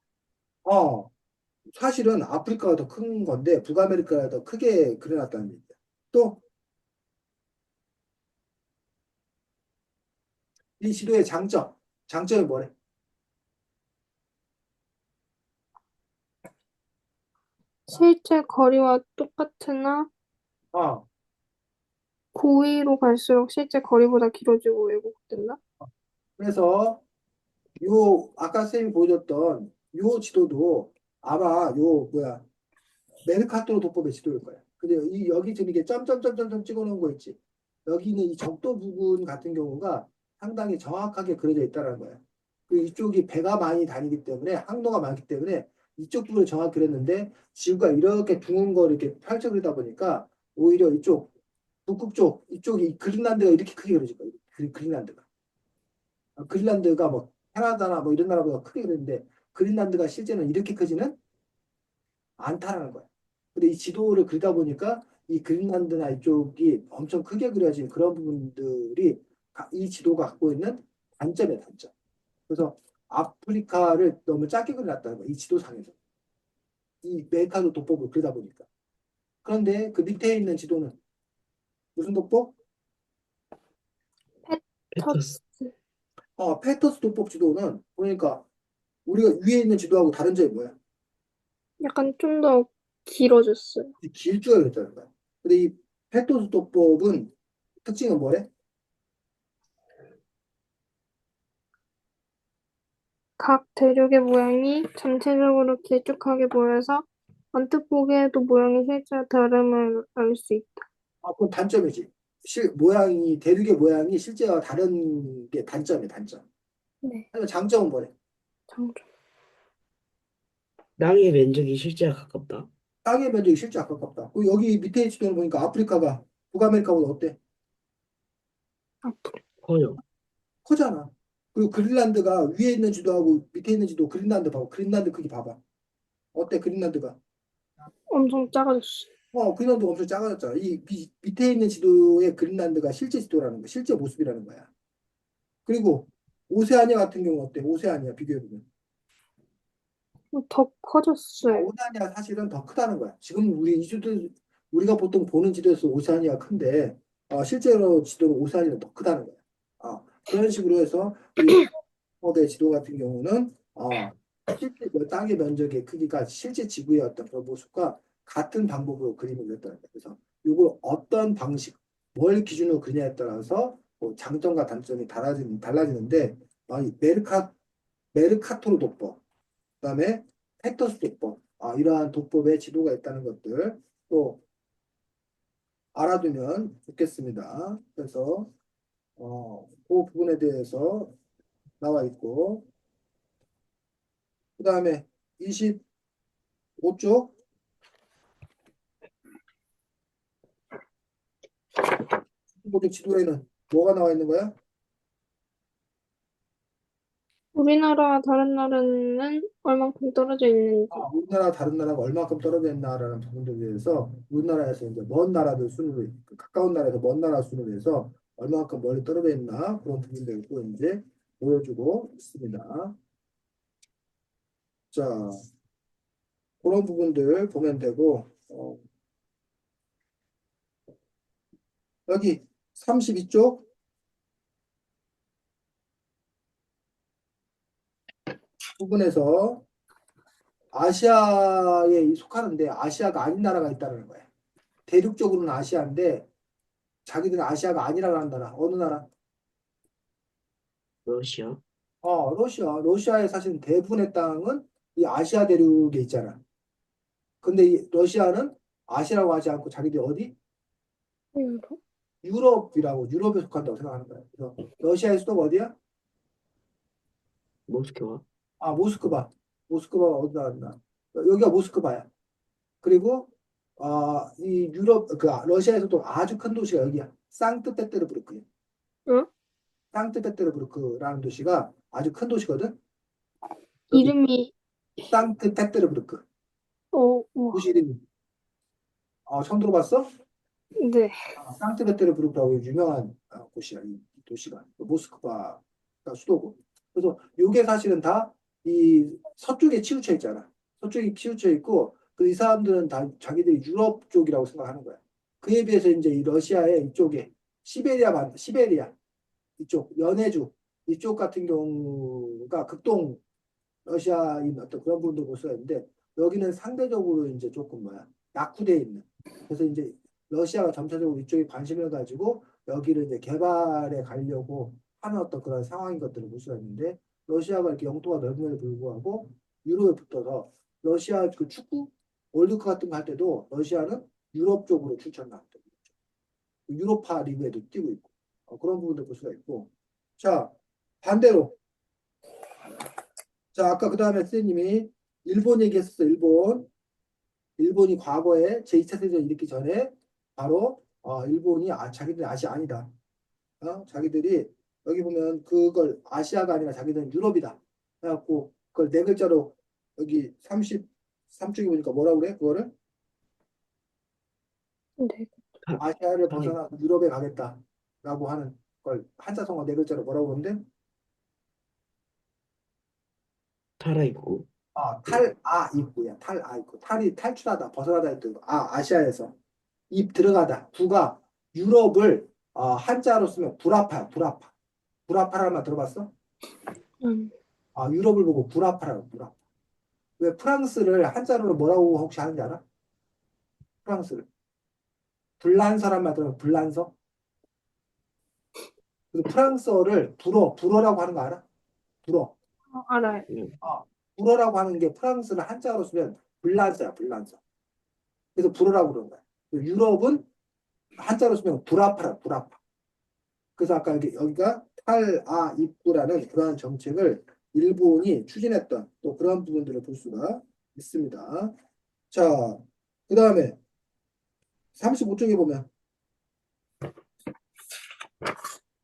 어, 사실은 아프리카가 더 큰 건데 북아메리카가 더 크게 그려놨다는 얘기야. 또 이 지도의 장점이 뭐래? 실제 거리와 똑같으나 어, 고위로 갈수록 실제 거리보다 길어지고 왜곡된다? 그래서 요 아까 쌤이 보여줬던 요 지도도 아마 요 뭐야 메르카토르 도법의 지도일 거야. 근데 여기 지금 이게 점점점점점 찍어놓은 거 있지. 여기 있는 이 적도 부분 같은 경우가 상당히 정확하게 그려져 있다는 거야. 그 이쪽이 배가 많이 다니기 때문에 항로가 많기 때문에 이쪽 부분을 정확히 그렸는데 지구가 이렇게 둥근 거 이렇게 펼쳐 그리다 보니까 오히려 이쪽 북극 쪽 이쪽이 그린란드가 이렇게 크게 그려질 거야. 그린란드가. 그린란드가 뭐 캐나다나 뭐 이런 나라보다 크게 그렸는데 그린란드가 실제는 이렇게 크지는 않다라는 거야. 근데 이 지도를 그리다 보니까 이 그린란드나 이쪽이 엄청 크게 그려진 그런 부분들이 이 지도가 갖고 있는 단점이야, 단점. 그래서 아프리카를 너무 작게 그려놨다는 거야, 이 지도상에서. 이 메카도 도법을 그리다 보니까. 그런데 그 밑에 있는 지도는 무슨 도법? 페터스. 페터스. 페터스 도법 지도는 보니까 우리가 위에 있는 지도하고 다른 점이 뭐야? 약간 좀 더 길어졌어요. 길쭉하게 그렸다는 거야. 근데 이 페터스 도법은 특징은 뭐래? 각 대륙의 모양이 전체적으로 길쭉하게 보여서 언뜻 보기에도 모양이 실제 다름을 알 수 있다. 그건 단점이지. 대륙의 모양이 실제와 다른 게 단점이야, 단점. 네, 하지만 장점은 뭐래? 장점. 땅의 면적이 실제와 가깝다. 땅의 면적이 실제 가깝다. 그리고 여기 밑에 지도를 보니까 아프리카가 북아메리카보다 어때? 앞으로 커요. 크잖아. 그리고 그린란드가 위에 있는 지도하고 밑에 있는 지도 그린란드 봐봐. 그린란드 크기 봐봐. 어때, 그린란드가? 엄청 작아졌어요. 그린란드가 엄청 작아졌잖아. 밑에 있는 지도의 그린란드가 실제 지도라는 거야. 실제 모습이라는 거야. 그리고 오세아니아 같은 경우 어때? 오세아니아 비교해보면. 더 커졌어요. 오세아니아 사실은 더 크다는 거야. 지금 우리 우리가 보통 보는 지도에서 오세아니아 큰데 실제로 지도는 오세아니아가 더 크다는 거야. 그런 식으로 해서 우리 의 지도 같은 경우는 실제 그 땅의 면적의 크기가 실제 지구의 어떤 그런 모습과 같은 방법으로 그림을 그렸다는 거예요. 그래서 이걸 어떤 방식, 뭘 기준으로 그리냐에 따라서 뭐 장점과 단점이 달라지는데 이 메르카토르 도법, 그다음에 팩터스 도법, 이러한 도법의 지도가 있다는 것들 또 알아두면 좋겠습니다. 그래서 그 부분에 대해서 나와 있고 그다음에 25쪽 모든 지도에는 뭐가 나와 있는 거야? 우리나라와 다른 나라는 얼만큼 떨어져 있는지. 우리나라 다른 나라가 얼마큼 떨어져 있나라는 부분들에 대해서 우리나라에서 이제 먼 나라들 순으로 가까운 나라에서 먼 나라 순으로 해서 얼마큼 멀리 떨어져 있나 그런 부분들도 이제 보여주고 있습니다. 자, 그런 부분들 보면 되고 여기 32쪽 부분에서 아시아에 속하는데 아시아가 아닌 나라가 있다는 거예요. 대륙적으로는 아시아인데 자기들은 아시아가 아니라고 하는 나라. 어느 나라? 러시아? 러시아. 러시아의 사실 대부분의 땅은 이 아시아 대륙에 있잖아. 근데 이 러시아는 아시아라고 하지 않고 자기들이 어디? 유럽? 유럽이라고 유럽에 속한다고 생각하는 거야. 그래서 러시아의 수도가 어디야? 모스크바? 모스크바. 모스크바가 어디 나왔나? 여기가 모스크바야. 그리고 이 유럽 러시아에서도 아주 큰 도시가 여기야. 상트페테르부르크. 응? 상트페테르부르크라는 도시가 아주 큰 도시거든. 여기 이름이, 상트페테르부르크. 우와. 도시 이름이. 처음 들어봤어? 네. 상트페테르부르크라고 유명한 곳이야. 이 도시가 모스크바가 수도고. 그래서 이게 사실은 다 이 서쪽에 치우쳐 있잖아. 서쪽에 치우쳐 있고 그 이 사람들은 다 자기들이 유럽 쪽이라고 생각하는 거야. 그에 비해서 이제 이 러시아의 이쪽에 시베리아 이쪽 연해주 이쪽 같은 경우가 극동 러시아인 어떤 그런 부분도 볼 수가 있는데 여기는 상대적으로 이제 조금 낙후돼 있는. 그래서 이제 러시아가 점차적으로 이쪽에 관심을 가지고 여기를 이제 개발해 가려고 하는 어떤 그런 상황인 것들을 볼 수가 있는데 러시아가 이렇게 영토가 넓음에도 불구하고 유럽에 붙어서 러시아 그 축구 월드컵 같은 거 할 때도 러시아는 유럽 쪽으로 출전합니다. 유로파 리그에도 뛰고 있고 그런 부분도 볼 수가 있고 자 반대로 자, 아까 그 다음에 선생님이 일본 얘기했었어, 일본. 일본이 과거에 제2차 세계대전 일으키기 전에 바로 일본이 자기들이 아시아 아니다. 자기들이 여기 보면 그걸 아시아가 아니라 자기들은 유럽이다. 그래갖고 그걸 네 글자로 여기 33쪽에 보니까 뭐라고 그래? 그거를 네. 타, 아시아를 타이, 벗어나 유럽에 가겠다라고 하는 걸 한자성어 네 글자로 뭐라고 그러는데 타라이코? 탈아 입구야. 탈아 입구. 탈이 탈출하다, 벗어나다 했던 거. 아시아에서. 입 들어가다. 부가 유럽을 한자로 쓰면 불아파야. 불아파. 불아파라는 말 들어봤어? 음, 유럽을 보고 불아파라고. 불아파. 왜 프랑스를 한자로 뭐라고 혹시 하는지 알아? 프랑스를. 불란서란 말 들어봐. 불란서? 그래서 프랑스어를 불어라고 하는 거 알아? 불어. 알아요. 응. 불어라고 하는 게 프랑스를 한자로 쓰면 불란서야. 불란서. 그래서 불어라고 그러는 거야. 유럽은 한자로 쓰면 불아파라. 불아파. 그래서 아까 여기가 탈아 입구라는 그러한 정책을 일본이 추진했던 또 그런 부분들을 볼 수가 있습니다. 자, 그 다음에 35쪽에 보면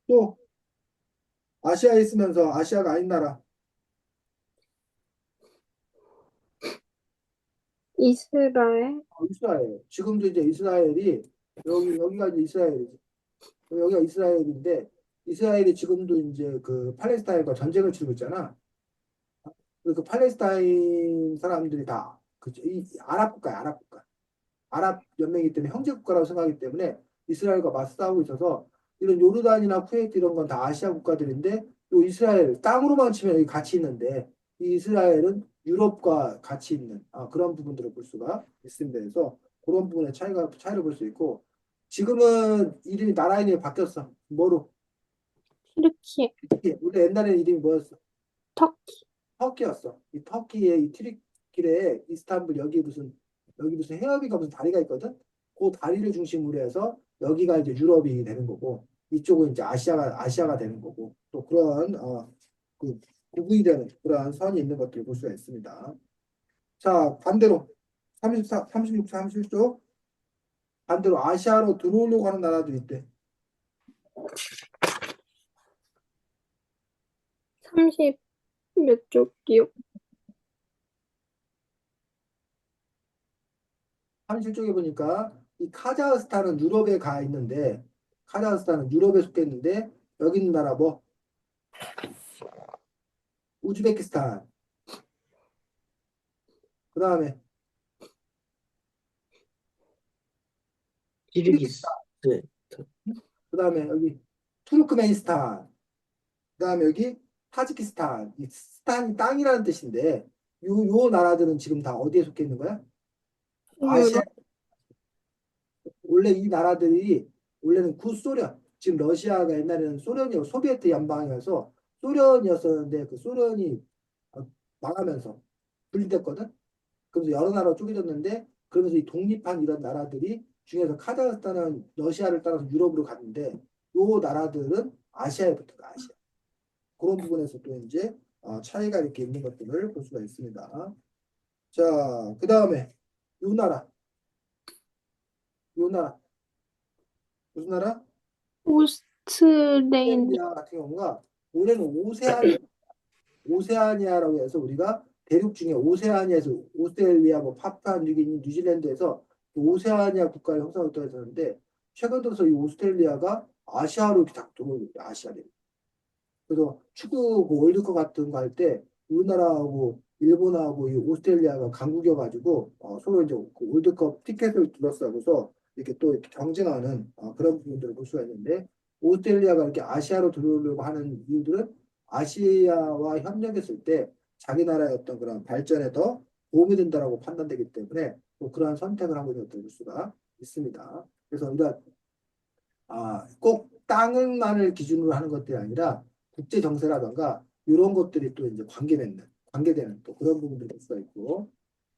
또 아시아에 있으면서 아시아가 아닌 나라 이스라엘? 이스라엘. 지금도 이제 이스라엘이 여기가 이제 이스라엘이지. 여기가 이스라엘인데 이스라엘이 지금도 이제 그 팔레스타인과 전쟁을 치르고 있잖아. 그 팔레스타인 사람들이 다 이 아랍 국가야, 아랍 국가. 아랍 연맹이기 때문에 형제 국가라고 생각하기 때문에 이스라엘과 맞싸우고 있어서 이런 요르단이나 쿠웨이트 이런 건 다 아시아 국가들인데 또 이스라엘 땅으로만 치면 여기 같이 있는데 이 이스라엘은 유럽과 같이 있는 그런 부분들을 볼 수가 있습니다. 그래서 그런 부분의 차이를 볼 수 있고 지금은 이름이 나라 이름이 바뀌었어. 뭐로? 튀르키예, 튀르키. 원래 옛날에는 이름이 뭐였어? 터키. 터키였어. 이 터키의 이 튀르키예의 이스탄불 여기 무슨 해협이가 무슨 다리가 있거든. 그 다리를 중심으로 해서 여기가 이제 유럽이 되는 거고 이쪽은 이제 아시아가 되는 거고 또 그런 그 구분이 되는 그러한 선이 있는 것들을 볼 수가 있습니다. 자 반대로 36, 37쪽 반대로 아시아로 들어오려고 하는 나라도 있대. 30 몇 쪽이요? 37쪽에 보니까 이 카자흐스탄은 유럽에 가 있는데 카자흐스탄은 유럽에 속해 있는데 여기 있는 나라 뭐 우즈베키스탄 그 다음에 키르기스, 네, 그 다음에 여기 투르크메니스탄 그 다음에 여기 타지키스탄 이 스탄이 땅이라는 뜻인데 요 나라들은 지금 다 어디에 속해 있는 거야? 아시아 유럽. 원래 이 나라들이 원래는 구소련 지금 러시아가 옛날에는 소비에트 연방이어서 소련이었었는데 그 소련이 어, 망하면서 분리됐거든. 그래서 여러 나라로 쪼개졌는데 그러면서 이 독립한 이런 나라들이 중에서 카자흐스탄은 러시아를 따라서 유럽으로 갔는데 요 나라들은 아시아에 붙어요. 아시아. 그런 부분에서 또 이제 차이가 이렇게 있는 것들을 볼 수가 있습니다. 자, 그 다음에 요 나라, 요 나라 무슨 나라? 오스트레일리아. 핀란디아 같은 경우가 올해는 오세아니아라고 해서 우리가 대륙 중에 오세아니아에서 오스트레일리아, 뭐 파푸아뉴기니, 뉴질랜드에서 그 오세아니아 국가를 형성했다고 했었는데 최근 들어서 이 오스트레일리아가 아시아로 이렇게 딱 들어오고 있어요. 아시아로. 그래서 축구 그 월드컵 같은 거 할 때 우리나라하고 일본하고 이 오스트레일리아가 강국이어가지고 서로 이제 그 월드컵 티켓을 둘러싸고서 이렇게 또 이렇게 경쟁하는 그런 부분들을 볼 수가 있는데 오스트레일리아가 이렇게 아시아로 들어오려고 하는 이유들은 아시아와 협력했을 때 자기 나라의 어떤 그런 발전에 더 도움이 된다라고 판단되기 때문에 또 그러한 선택을 하고 있는 것을 볼 수가 있습니다. 그래서 우리가 꼭 땅을만을 기준으로 하는 것들이 아니라 국제 정세라던가 이런 것들이 또 이제 관계되는 또 그런 부분들이 볼 수가 있고.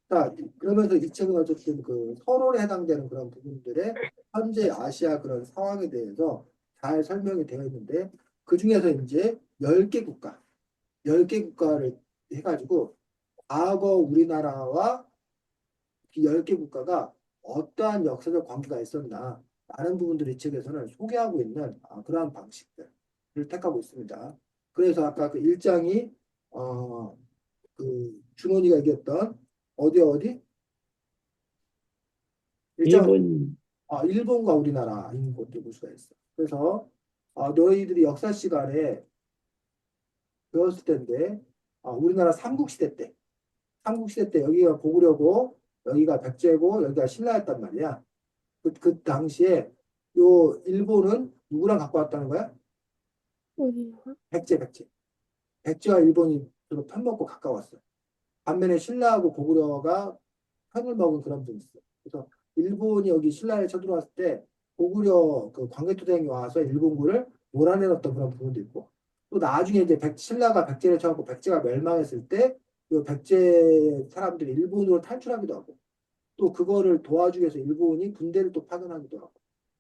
자, 그러면서 이 책은 어쨌든 그 서론에 해당되는 그런 부분들의 현재 아시아 그런 상황에 대해서 잘 설명이 되어 있는데 그 중에서 이제 10개 국가, 10개 국가를 해가지고 과거 우리나라와 이 10개 국가가 어떠한 역사적 관계가 있었나 라는 부분들을 이 책에서는 소개하고 있는 그러한 방식들을 택하고 있습니다. 그래서 아까 그 일장이 그 준원이가 얘기했던 어디 일장은 일본, 일본과 우리나라인 것도 볼 수가 있어. 그래서 너희들이 역사 시간에 배웠을 텐데 우리나라 삼국시대 때 여기가 고구려고 여기가 백제고 여기가 신라였단 말이야. 그 당시에 요 일본은 누구랑 갖고 왔다는 거야? 우리나라. 백제. 백제와 일본이 서로 편먹고 가까웠어. 반면에 신라하고 고구려가 편을 먹은 그런 분이 있어. 그래서 일본이 여기 신라에 쳐들어왔을 때 고구려 그 광개토대왕이 와서 일본군을 몰아내렸던 그런 부분도 있고 또 나중에 이제 신라가 백제를 쳐갖고 백제가 멸망했을 때 이 백제 사람들이 일본으로 탈출하기도 하고 또 그거를 도와주기 위해서 일본이 군대를 또 파견하기도 하고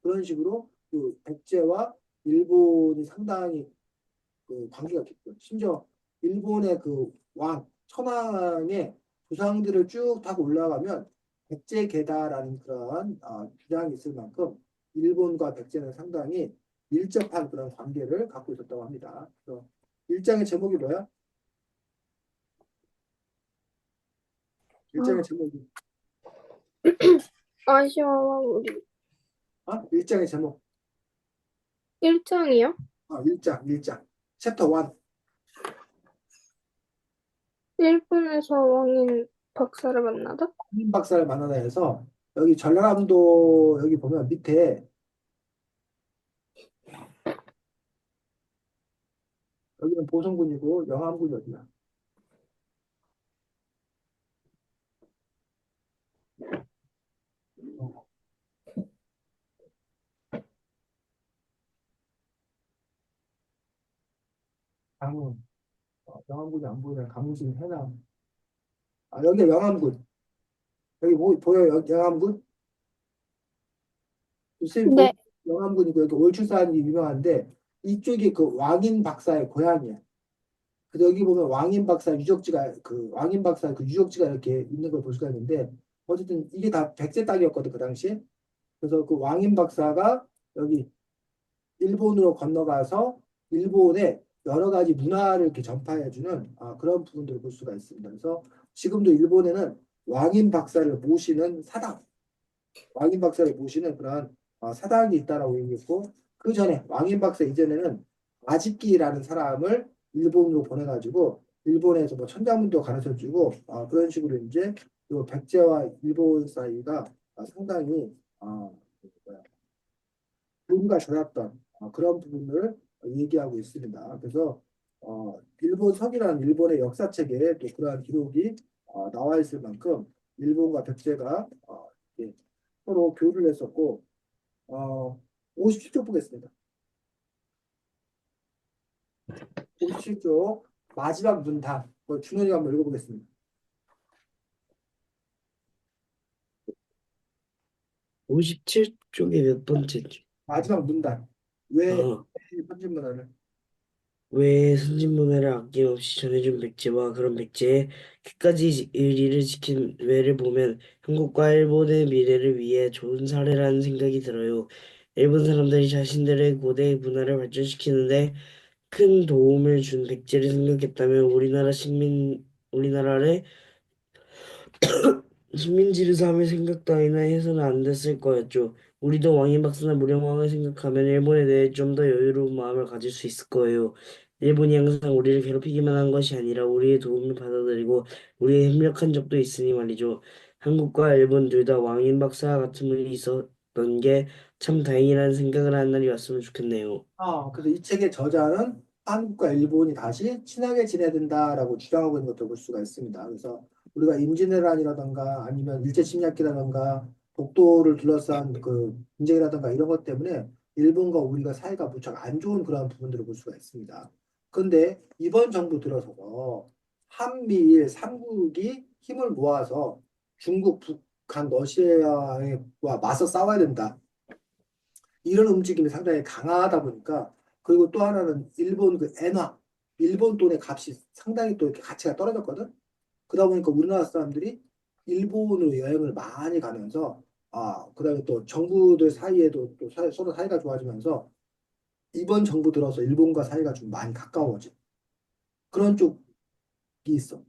그런 식으로 그 백제와 일본이 상당히 그 관계가 깊고 심지어 일본의 그 천황의 부상들을 쭉 타고 올라가면 백제계다라는 그런 주장이 있을 만큼 일본과 백제는 상당히 밀접한 그런 관계를 갖고 있었다고 합니다. 그래서 일장의 제목이 뭐야? 일장의 아, 제목이 아시아와 우리. 일장의 제목. 일장이요? 일장. 챕터 1. 일본에서 왕인 박사를 만나다? 한민 박사를 만나다 해서 여기 전라남도 여기 보면 밑에 여기는 보성군이고 영암군이 어디야? 어, 강릉. 영암군이 안 보이네. 강진 해남. 여기 영암군. 여기 보여요? 영암군? 선생님 네, 영암군이고 여기 올출산이 유명한데 이쪽이 그 왕인 박사의 고향이야. 그래서 여기 보면 왕인 박사 유적지가 그 왕인 박사 그 유적지가 이렇게 있는 걸 볼 수가 있는데 어쨌든 이게 다 백제 땅이었거든 그 당시에. 그래서 그 왕인 박사가 여기 일본으로 건너가서 일본의 여러 가지 문화를 이렇게 전파해주는 그런 부분들을 볼 수가 있습니다. 그래서 지금도 일본에는 왕인 박사를 모시는 사당, 왕인 박사를 모시는 그런 사당이 있다라고 얘기했고 그 전에 왕인 박사 이전에는 아지키라는 사람을 일본으로 보내가지고 일본에서 뭐 천자문도 가르쳐주고 그런 식으로 이제 요 백제와 일본 사이가 상당히 뭐야, 뭔가 잦았던 그런 부분을 얘기하고 있습니다. 그래서 일본 서기라는 일본의 역사책에 또 그러한 기록이 나와 있을 만큼 일본과 백제가 이렇게 서로 교류를 했었고 57쪽 보겠습니다. 57쪽 마지막 문단 준원이가 한번 읽어보겠습니다. 57쪽에 몇 번째죠? 마지막 문단 왜 아, 선진문화를 왜 선진문화를 아낌없이 전해준 백제와 그런 백제의 끝까지 의리를 지킨 외를 보면 한국과 일본의 미래를 위해 좋은 사례라는 생각이 들어요. 일본 사람들이 자신들의 고대 문화를 발전시키는데 큰 도움을 준 백제를 생각했다면 우리나라를 식민지를 삼을 생각 따위나 해서는 안 됐을 거였죠. 우리도 왕이박스나 무령왕을 생각하면 일본에 대해 좀 더 여유로운 마음을 가질 수 있을 거예요. 일본이 항상 우리를 괴롭히기만 한 것이 아니라 우리의 도움을 받아들이고 우리의 협력한 적도 있으니 말이죠. 한국과 일본 둘 다 왕인박사와 같은 분이 있었던 게 참 다행이라는 생각을 하는 날이 왔으면 좋겠네요. 그래서 이 책의 저자는 한국과 일본이 다시 친하게 지내야 된다라고 주장하고 있는 것도 볼 수가 있습니다. 그래서 우리가 임진왜란이라던가 아니면 일제침략기라던가 독도를 둘러싼 그 분쟁이라던가 이런 것 때문에 일본과 우리가 사이가 무척 안 좋은 그런 부분들을 볼 수가 있습니다. 그런데 이번 정부 들어서서 한미일 3국이 힘을 모아서 중국, 북한, 러시아와 맞서 싸워야 된다. 이런 움직임이 상당히 강하다 보니까 그리고 또 하나는 일본 그 엔화 일본 돈의 값이 상당히 또 이렇게 가치가 떨어졌거든. 그러다 보니까 우리나라 사람들이 일본으로 여행을 많이 가면서 그다음에 또 정부들 사이에도 또 서로 사이가 좋아지면서 이번 정부 들어서 일본과 사이가 좀 많이 가까워진 그런 쪽이 있어.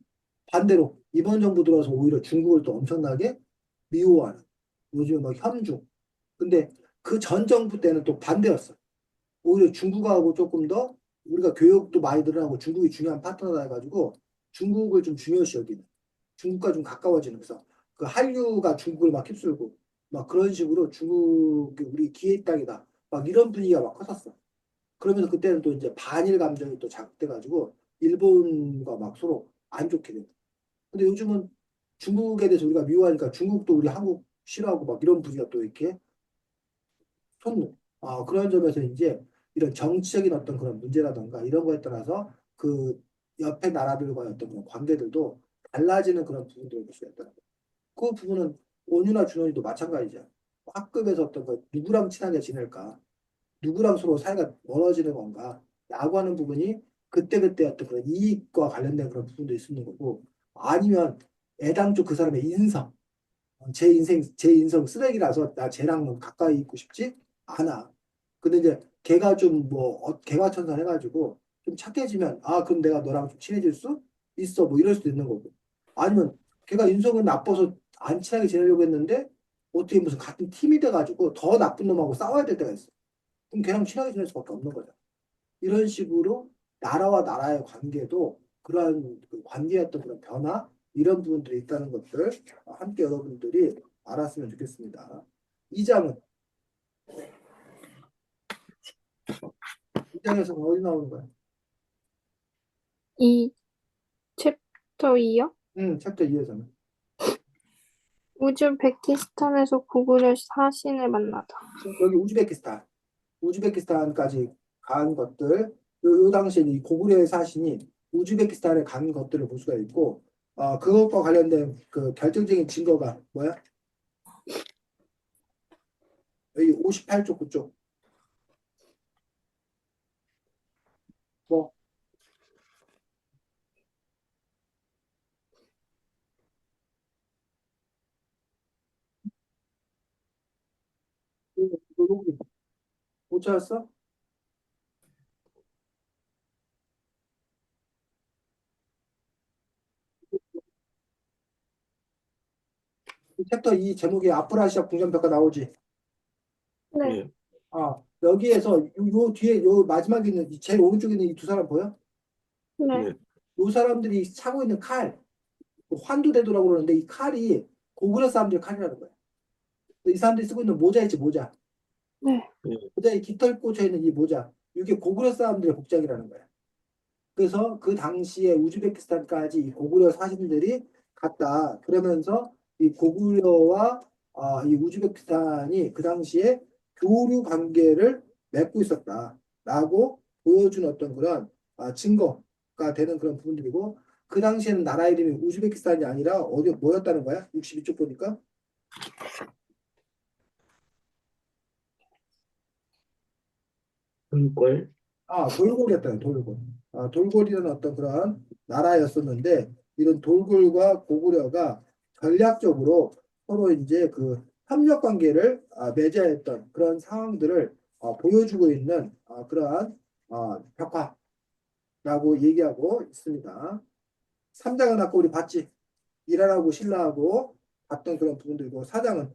반대로 이번 정부 들어서 오히려 중국을 또 엄청나게 미워하는 요즘에 뭐 현중. 근데 그 전 정부 때는 또 반대였어. 오히려 중국하고 조금 더 우리가 교역도 많이 늘어나고 중국이 중요한 파트너다 해가지고 중국을 좀 중요시 여기는 중국과 좀 가까워지는 그래서 그 한류가 중국을 막 휩쓸고 막 그런 식으로 중국이 우리 기회 땅이다 막 이런 분위기가 막 컸었어. 그러면서 그때는 또 이제 반일 감정이 또 자극돼가지고 일본과 막 서로 안 좋게 돼. 근데 요즘은 중국에 대해서 우리가 미워하니까 중국도 우리 한국 싫어하고 막 이런 분위기가 또 이렇게 손 그런 점에서 이제 이런 정치적인 어떤 그런 문제라던가 이런 거에 따라서 그 옆에 나라들과의 어떤 그런 관계들도 달라지는 그런 부분들을 볼 수가 있더라고요. 그 부분은 온유나 준원이도 마찬가지죠. 학급에서 어떤 거 누구랑 친하게 지낼까? 누구랑 서로 사이가 멀어지는 건가? 라고 하는 부분이 그때그때 어떤 그런 이익과 관련된 그런 부분도 있는 거고 아니면 애당초 그 사람의 인성 제 인성 쓰레기라서 나 쟤랑 가까이 있고 싶지 않아. 근데 이제 걔가 좀 뭐 개과천선 해가지고 좀 착해지면 그럼 내가 너랑 좀 친해질 수 있어 뭐 이럴 수도 있는 거고 아니면 걔가 인성은 나빠서 안 친하게 지내려고 했는데 어떻게 무슨 같은 팀이 돼가지고 더 나쁜 놈하고 싸워야 될 때가 있어. 그럼 걔랑 친하게 지낼 수밖에 없는 거죠. 이런 식으로 나라와 나라의 관계도 그러한 그 관계의 어떤 그런 변화 이런 부분들이 있다는 것들 함께 여러분들이 알았으면 좋겠습니다. 이 장은 이 장에서는 어디 나오는 거야? 이 챕터 2요? 챕터 2에서는 우즈베키스탄에서 고구려 사신을 만나다. 여기 우즈베키스탄까지 간 것들, 요 당시에 이 고구려의 사신이 우즈베키스탄에 간 것들을 볼 수가 있고, 그것과 관련된 그 결정적인 증거가 뭐야? 여기 58쪽, 9쪽. 뭐, 여기 못 찾았어? 이 챕터 2 제목이 아프라시아 궁전벽가 나오지? 네, 네. 여기에서 요 뒤에 요 마지막에 있는 제일 오른쪽에 있는 이 두 사람 보여? 네, 네. 요 사람들이 차고 있는 칼, 환두대도라고 그러는데 이 칼이 고구려 사람들 칼이라는 거야. 이 사람들이 쓰고 있는 모자 있지, 모자. 네. 모자에 깃털 꽂혀 있는 이 모자. 이게 고구려 사람들의 복장이라는 거야. 그래서 그 당시에 우즈베키스탄까지 이 고구려 사신들이 갔다. 그러면서 이 고구려와 이 우즈베키스탄이 그 당시에 교류 관계를 맺고 있었다라고 보여준 어떤 그런 증거가 되는 그런 부분들이고 그 당시에는 나라 이름이 우즈베키스탄이 아니라 어디 뭐였다는 거야? 62쪽 보니까 한골. 돌골이었다, 돌골. 돌골이라는 어떤 그런 나라였었는데, 이런 돌골과 고구려가 전략적으로 서로 이제 그 협력 관계를 맺어야 했던 그런 상황들을 보여주고 있는 그러한 벽화라고 얘기하고 있습니다. 3장은 아까 우리 봤지? 이란하고 신라하고 봤던 그런 부분들이고, 4장은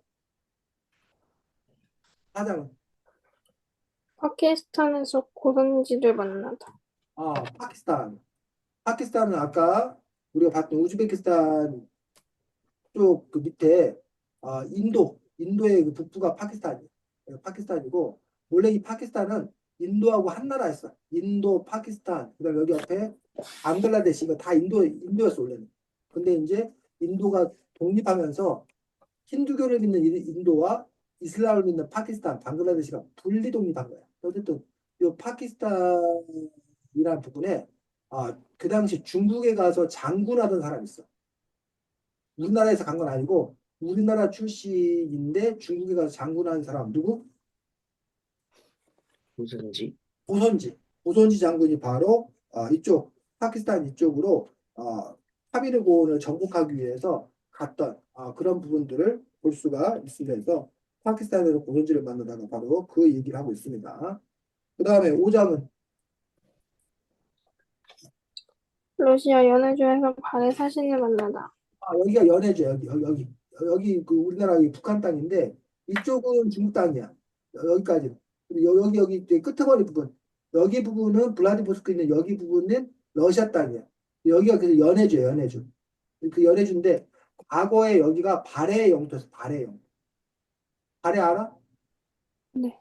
파키스탄에서 고선지를 만나다. 파키스탄. 파키스탄은 아까 우리가 봤던 우즈베키스탄 쪽 그 밑에 인도의 그 북부가 파키스탄이에요. 파키스탄이고 원래 이 파키스탄은 인도하고 한 나라였어. 인도, 파키스탄, 그다음 여기 옆에 방글라데시 이거 다 인도였어 원래는. 근데 이제 인도가 독립하면서 힌두교를 믿는 인도와 이슬람을 믿는 파키스탄, 방글라데시가 분리 독립한 거야. 어쨌든 이 파키스탄이라는 부분에 그 당시 중국에 가서 장군하던 사람이 있어. 우리나라에서 간 건 아니고 우리나라 출신인데 중국에 가서 장군한 사람 누구? 무슨지? 보선지 장군이 바로 이쪽 파키스탄 이쪽으로 카비르 고원을 정복하기 위해서 갔던 그런 부분들을 볼 수가 있습니다. 그래서 파키스탄에서 보선지를 만나다가 바로 그 얘기를 하고 있습니다. 그 다음에 5장은 러시아 연해주에서 발해 사신을 만나다. 여기가 연해죠. 여기 그 우리나라 이 북한 땅인데 이쪽은 중국 땅이야. 여기까지. 그리고 여기 이제 끄트머리 부분. 여기 부분은 블라디보스토크 있는 여기 부분은 러시아 땅이야. 여기가 그래서 연해죠, 연해주. 그 연해주인데 과거에 여기가 발해의 영토였어. 발해의 영토. 발해 알아? 네.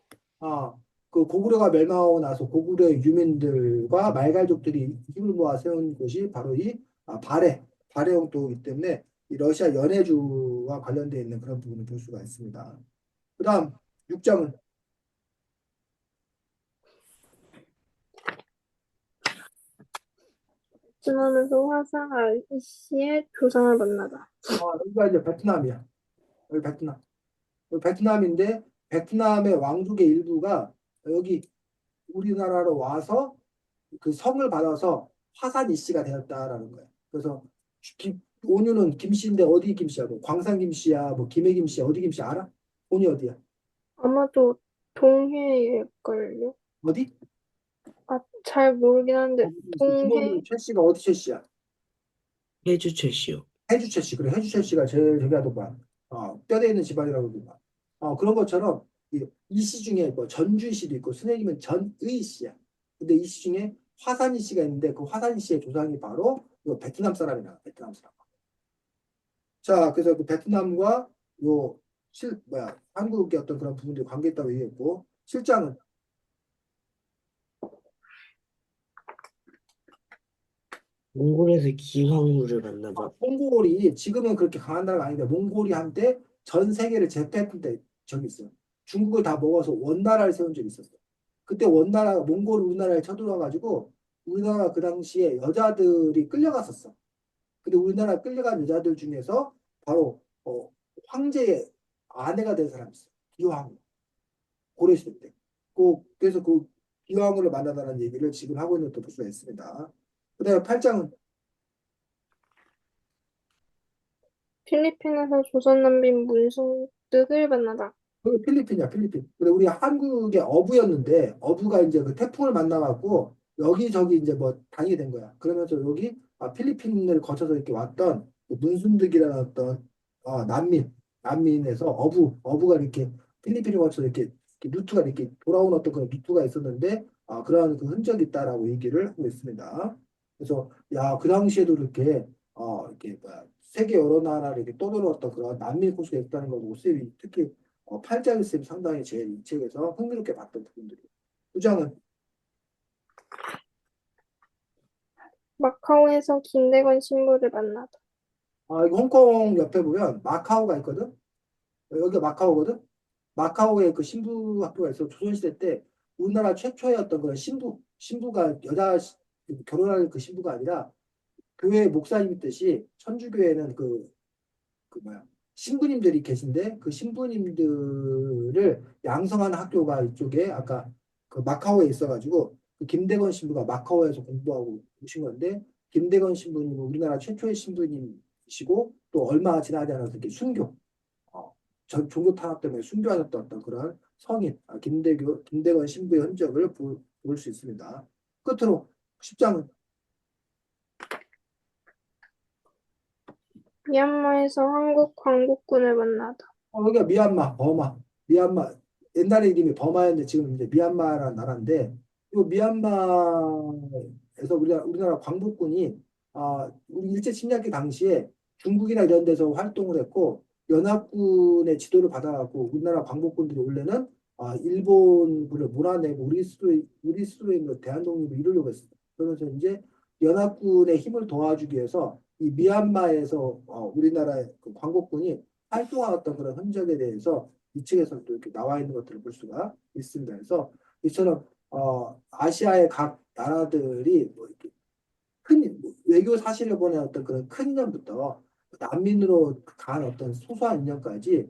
그 고구려가 멸망하고 나서 고구려의 유민들과 말갈족들이 힘을 모아 세운 곳이 바로 이 발해 영토이기 때문에 이 러시아 연해주와 관련되어 있는 그런 부분을 볼 수가 있습니다. 그 다음 6장은 베트남에서 화상 알씨의 조상을 만나다. 여기가 이제 베트남이야. 여기 베트남. 여기 베트남인데 베트남의 왕족의 일부가 여기 우리나라로 와서 그 성을 받아서 화산 이씨가 되었다라는 거예요. 그래서 온유는 김씨인데 어디 김씨야? 뭐 광산 김씨야? 뭐 김해 김씨야? 어디 김씨 알아? 온유 어디야? 아마도 동해일걸요? 어디? 잘 모르긴 한데, 주먹이 동해, 최 씨가 어디 최 씨야? 해주 최씨요. 해주 최 씨. 그래 해주 최 씨가 제일 저기 하더만. 뼈대 있는 집안이라고 그러더만. 그런 것처럼 이 씨 중에 뭐 전주이 씨도 있고 선생님은 전의 씨야. 근데 이 씨 중에 화산이 씨가 있는데 그 화산이 씨의 조상이 바로 베트남 사람이야. 베트남 사람. 자, 그래서 그 베트남과 요 한국의 어떤 그런 부분들이 관계 있다고 얘기했고, 실장은 몽골에서 기황후를 만나다. 몽골이 지금은 그렇게 강한 나라가 아닌데 몽골이 한때 전 세계를 제패했던 때 적이 있어요. 중국을 다 먹어서 원나라를 세운 적이 있었어요. 그때 원나라가 몽골이 우리나라에 쳐들어와가지고 우리나라 그 당시에 여자들이 끌려갔었어. 근데 우리나라 끌려간 여자들 중에서 바로 황제의 아내가 된 사람이 있어요. 기왕후 고려시대 때. 그래서 그 기왕후를 만나다는 얘기를 지금 하고 있는 또 볼수가 있습니다. 그다음에 팔장은 필리핀에서 조선 난민 문송득을 만나다. 그 필리핀이야, 필리핀. 근데 우리 한국의 어부였는데, 어부가 이제 그 태풍을 만나갖고, 여기저기 이제 뭐 다니게 된 거야. 그러면서 여기, 필리핀을 거쳐서 이렇게 왔던 그 문순득이라는 어떤, 난민에서 어부가 이렇게 필리핀을 거쳐서 이렇게 루트가 이렇게 돌아온 어떤 그런 루트가 있었는데, 그러한 그 흔적이 있다라고 얘기를 하고 있습니다. 그래서, 야, 그 당시에도 이렇게 세계 여러 나라를 이렇게 떠돌아왔던 그런 난민 코스가 있다는 걸 보고 쌤이 특히 팔자기 쌤 상당히 제일 이 책에서 흥미롭게 봤던 부분들이. 부장은 마카오에서 김대건 신부를 만나다. 이거 홍콩 옆에 보면 마카오가 있거든. 여기가 마카오거든. 마카오에 그 신부 학교가 있어. 조선시대 때 우리나라 최초의 어떤 그런 신부가 결혼할 그 신부가 아니라 교회 목사님 뜻이 천주교회는 그 뭐야 신부님들이 계신데 그 신부님들을 양성하는 학교가 이쪽에 아까 그 마카오에 있어가지고 그 김대건 신부가 마카오에서 공부하고 오신 건데 김대건 신부님은 우리나라 최초의 신부님이시고 또 얼마 지나지 않아서 이렇게 순교 전 종교 탄압 때문에 순교하셨던 어떤 그런 성인 김대건 신부의 흔적을 볼 수 있습니다. 끝으로 10장은 미얀마에서 한국 광복군을 만나다. 여기가 미얀마. 옛날에 이름이 버마였는데 지금 이제 미얀마라는 나라인데, 이 미얀마에서 우리나라 광복군이, 우리 일제 침략기 당시에 중국이나 이런 데서 활동을 했고, 연합군의 지도를 받아갖고 우리나라 광복군들이 원래는, 일본군을 몰아내고 우리 스스로의 뭐 대한독립을 이루려고 했어요. 그러면서 이제 연합군의 힘을 도와주기 위해서 이 미얀마에서 우리나라의 그 광복군이 활동하였던 그런 흔적에 대해서 이 책에서 또 이렇게 나와 있는 것들을 볼 수가 있습니다. 그래서 이처럼 아시아의 각 나라들이 뭐 이렇게 큰 외교 사실을 보낸 어떤 그런 큰 인연부터 난민으로 간 어떤 소소한 인연까지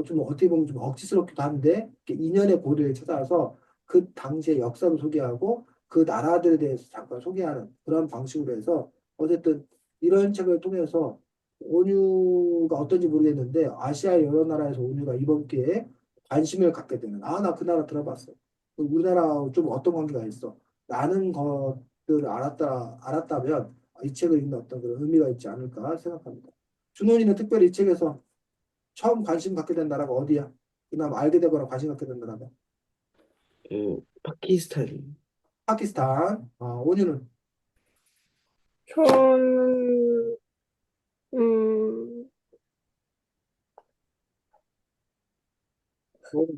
좀 어떻게 보면 좀 억지스럽기도 한데 이렇게 인연의 고리를 찾아서 그 당시의 역사도 소개하고 그 나라들에 대해서 잠깐 소개하는 그런 방식으로 해서 어쨌든 이런 책을 통해서 온유가 어떤지 모르겠는데 아시아 여러 나라에서 온유가 이번 기회에 관심을 갖게 되는 나 그 나라 들어봤어. 우리나라하고 좀 어떤 관계가 있어. 라는 것들을 알았다면 이 책을 읽는 어떤 그런 의미가 있지 않을까 생각합니다. 준원이는 특별히 이 책에서 처음 관심 갖게 된 나라가 어디야? 그다음 알게 되거나 관심 갖게 된 나라가 파키스탄. 파키스탄. 온유는 저는, 음,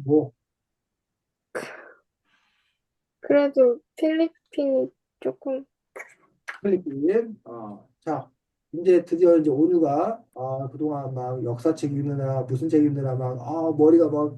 뭐 그래도 필리핀이 조금, 필리핀. 자, 이제 드디어 이제 온유가 그동안 막 역사책 읽느라 무슨 책 읽느라 막 머리가 막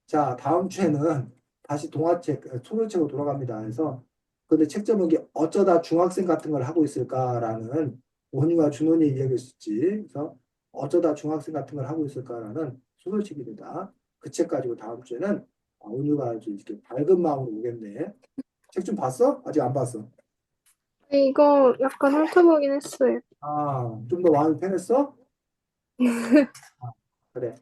자, 다음 주에는 다시 동화책, 소설책으로 돌아갑니다. 그래서 근데 책 제목이 어쩌다 중학생 같은 걸 하고 있을까라는 온유와 준원이 이야기했었지. 그래서 어쩌다 중학생 같은 걸 하고 있을까라는 소설책입니다. 그 책 가지고 다음 주에는 온유가 아주 이렇게 밝은 마음으로 오겠네. 책 좀 봤어? 아직 안 봤어. 이거 약간 훑어보긴 했어요. 좀 더 마음이 편했어? 아, 그래.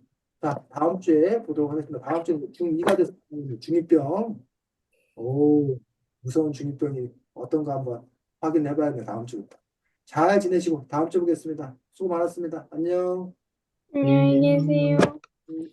자, 다음 주에 보도록 하겠습니다. 다음 주에 중2가 돼서 중2병. 오, 무서운 중이병이 어떤가 한번 확인해봐야겠네, 다음 주부터. 잘 지내시고, 다음 주에 보겠습니다. 수고 많았습니다. 안녕. 안녕히 계세요. 음.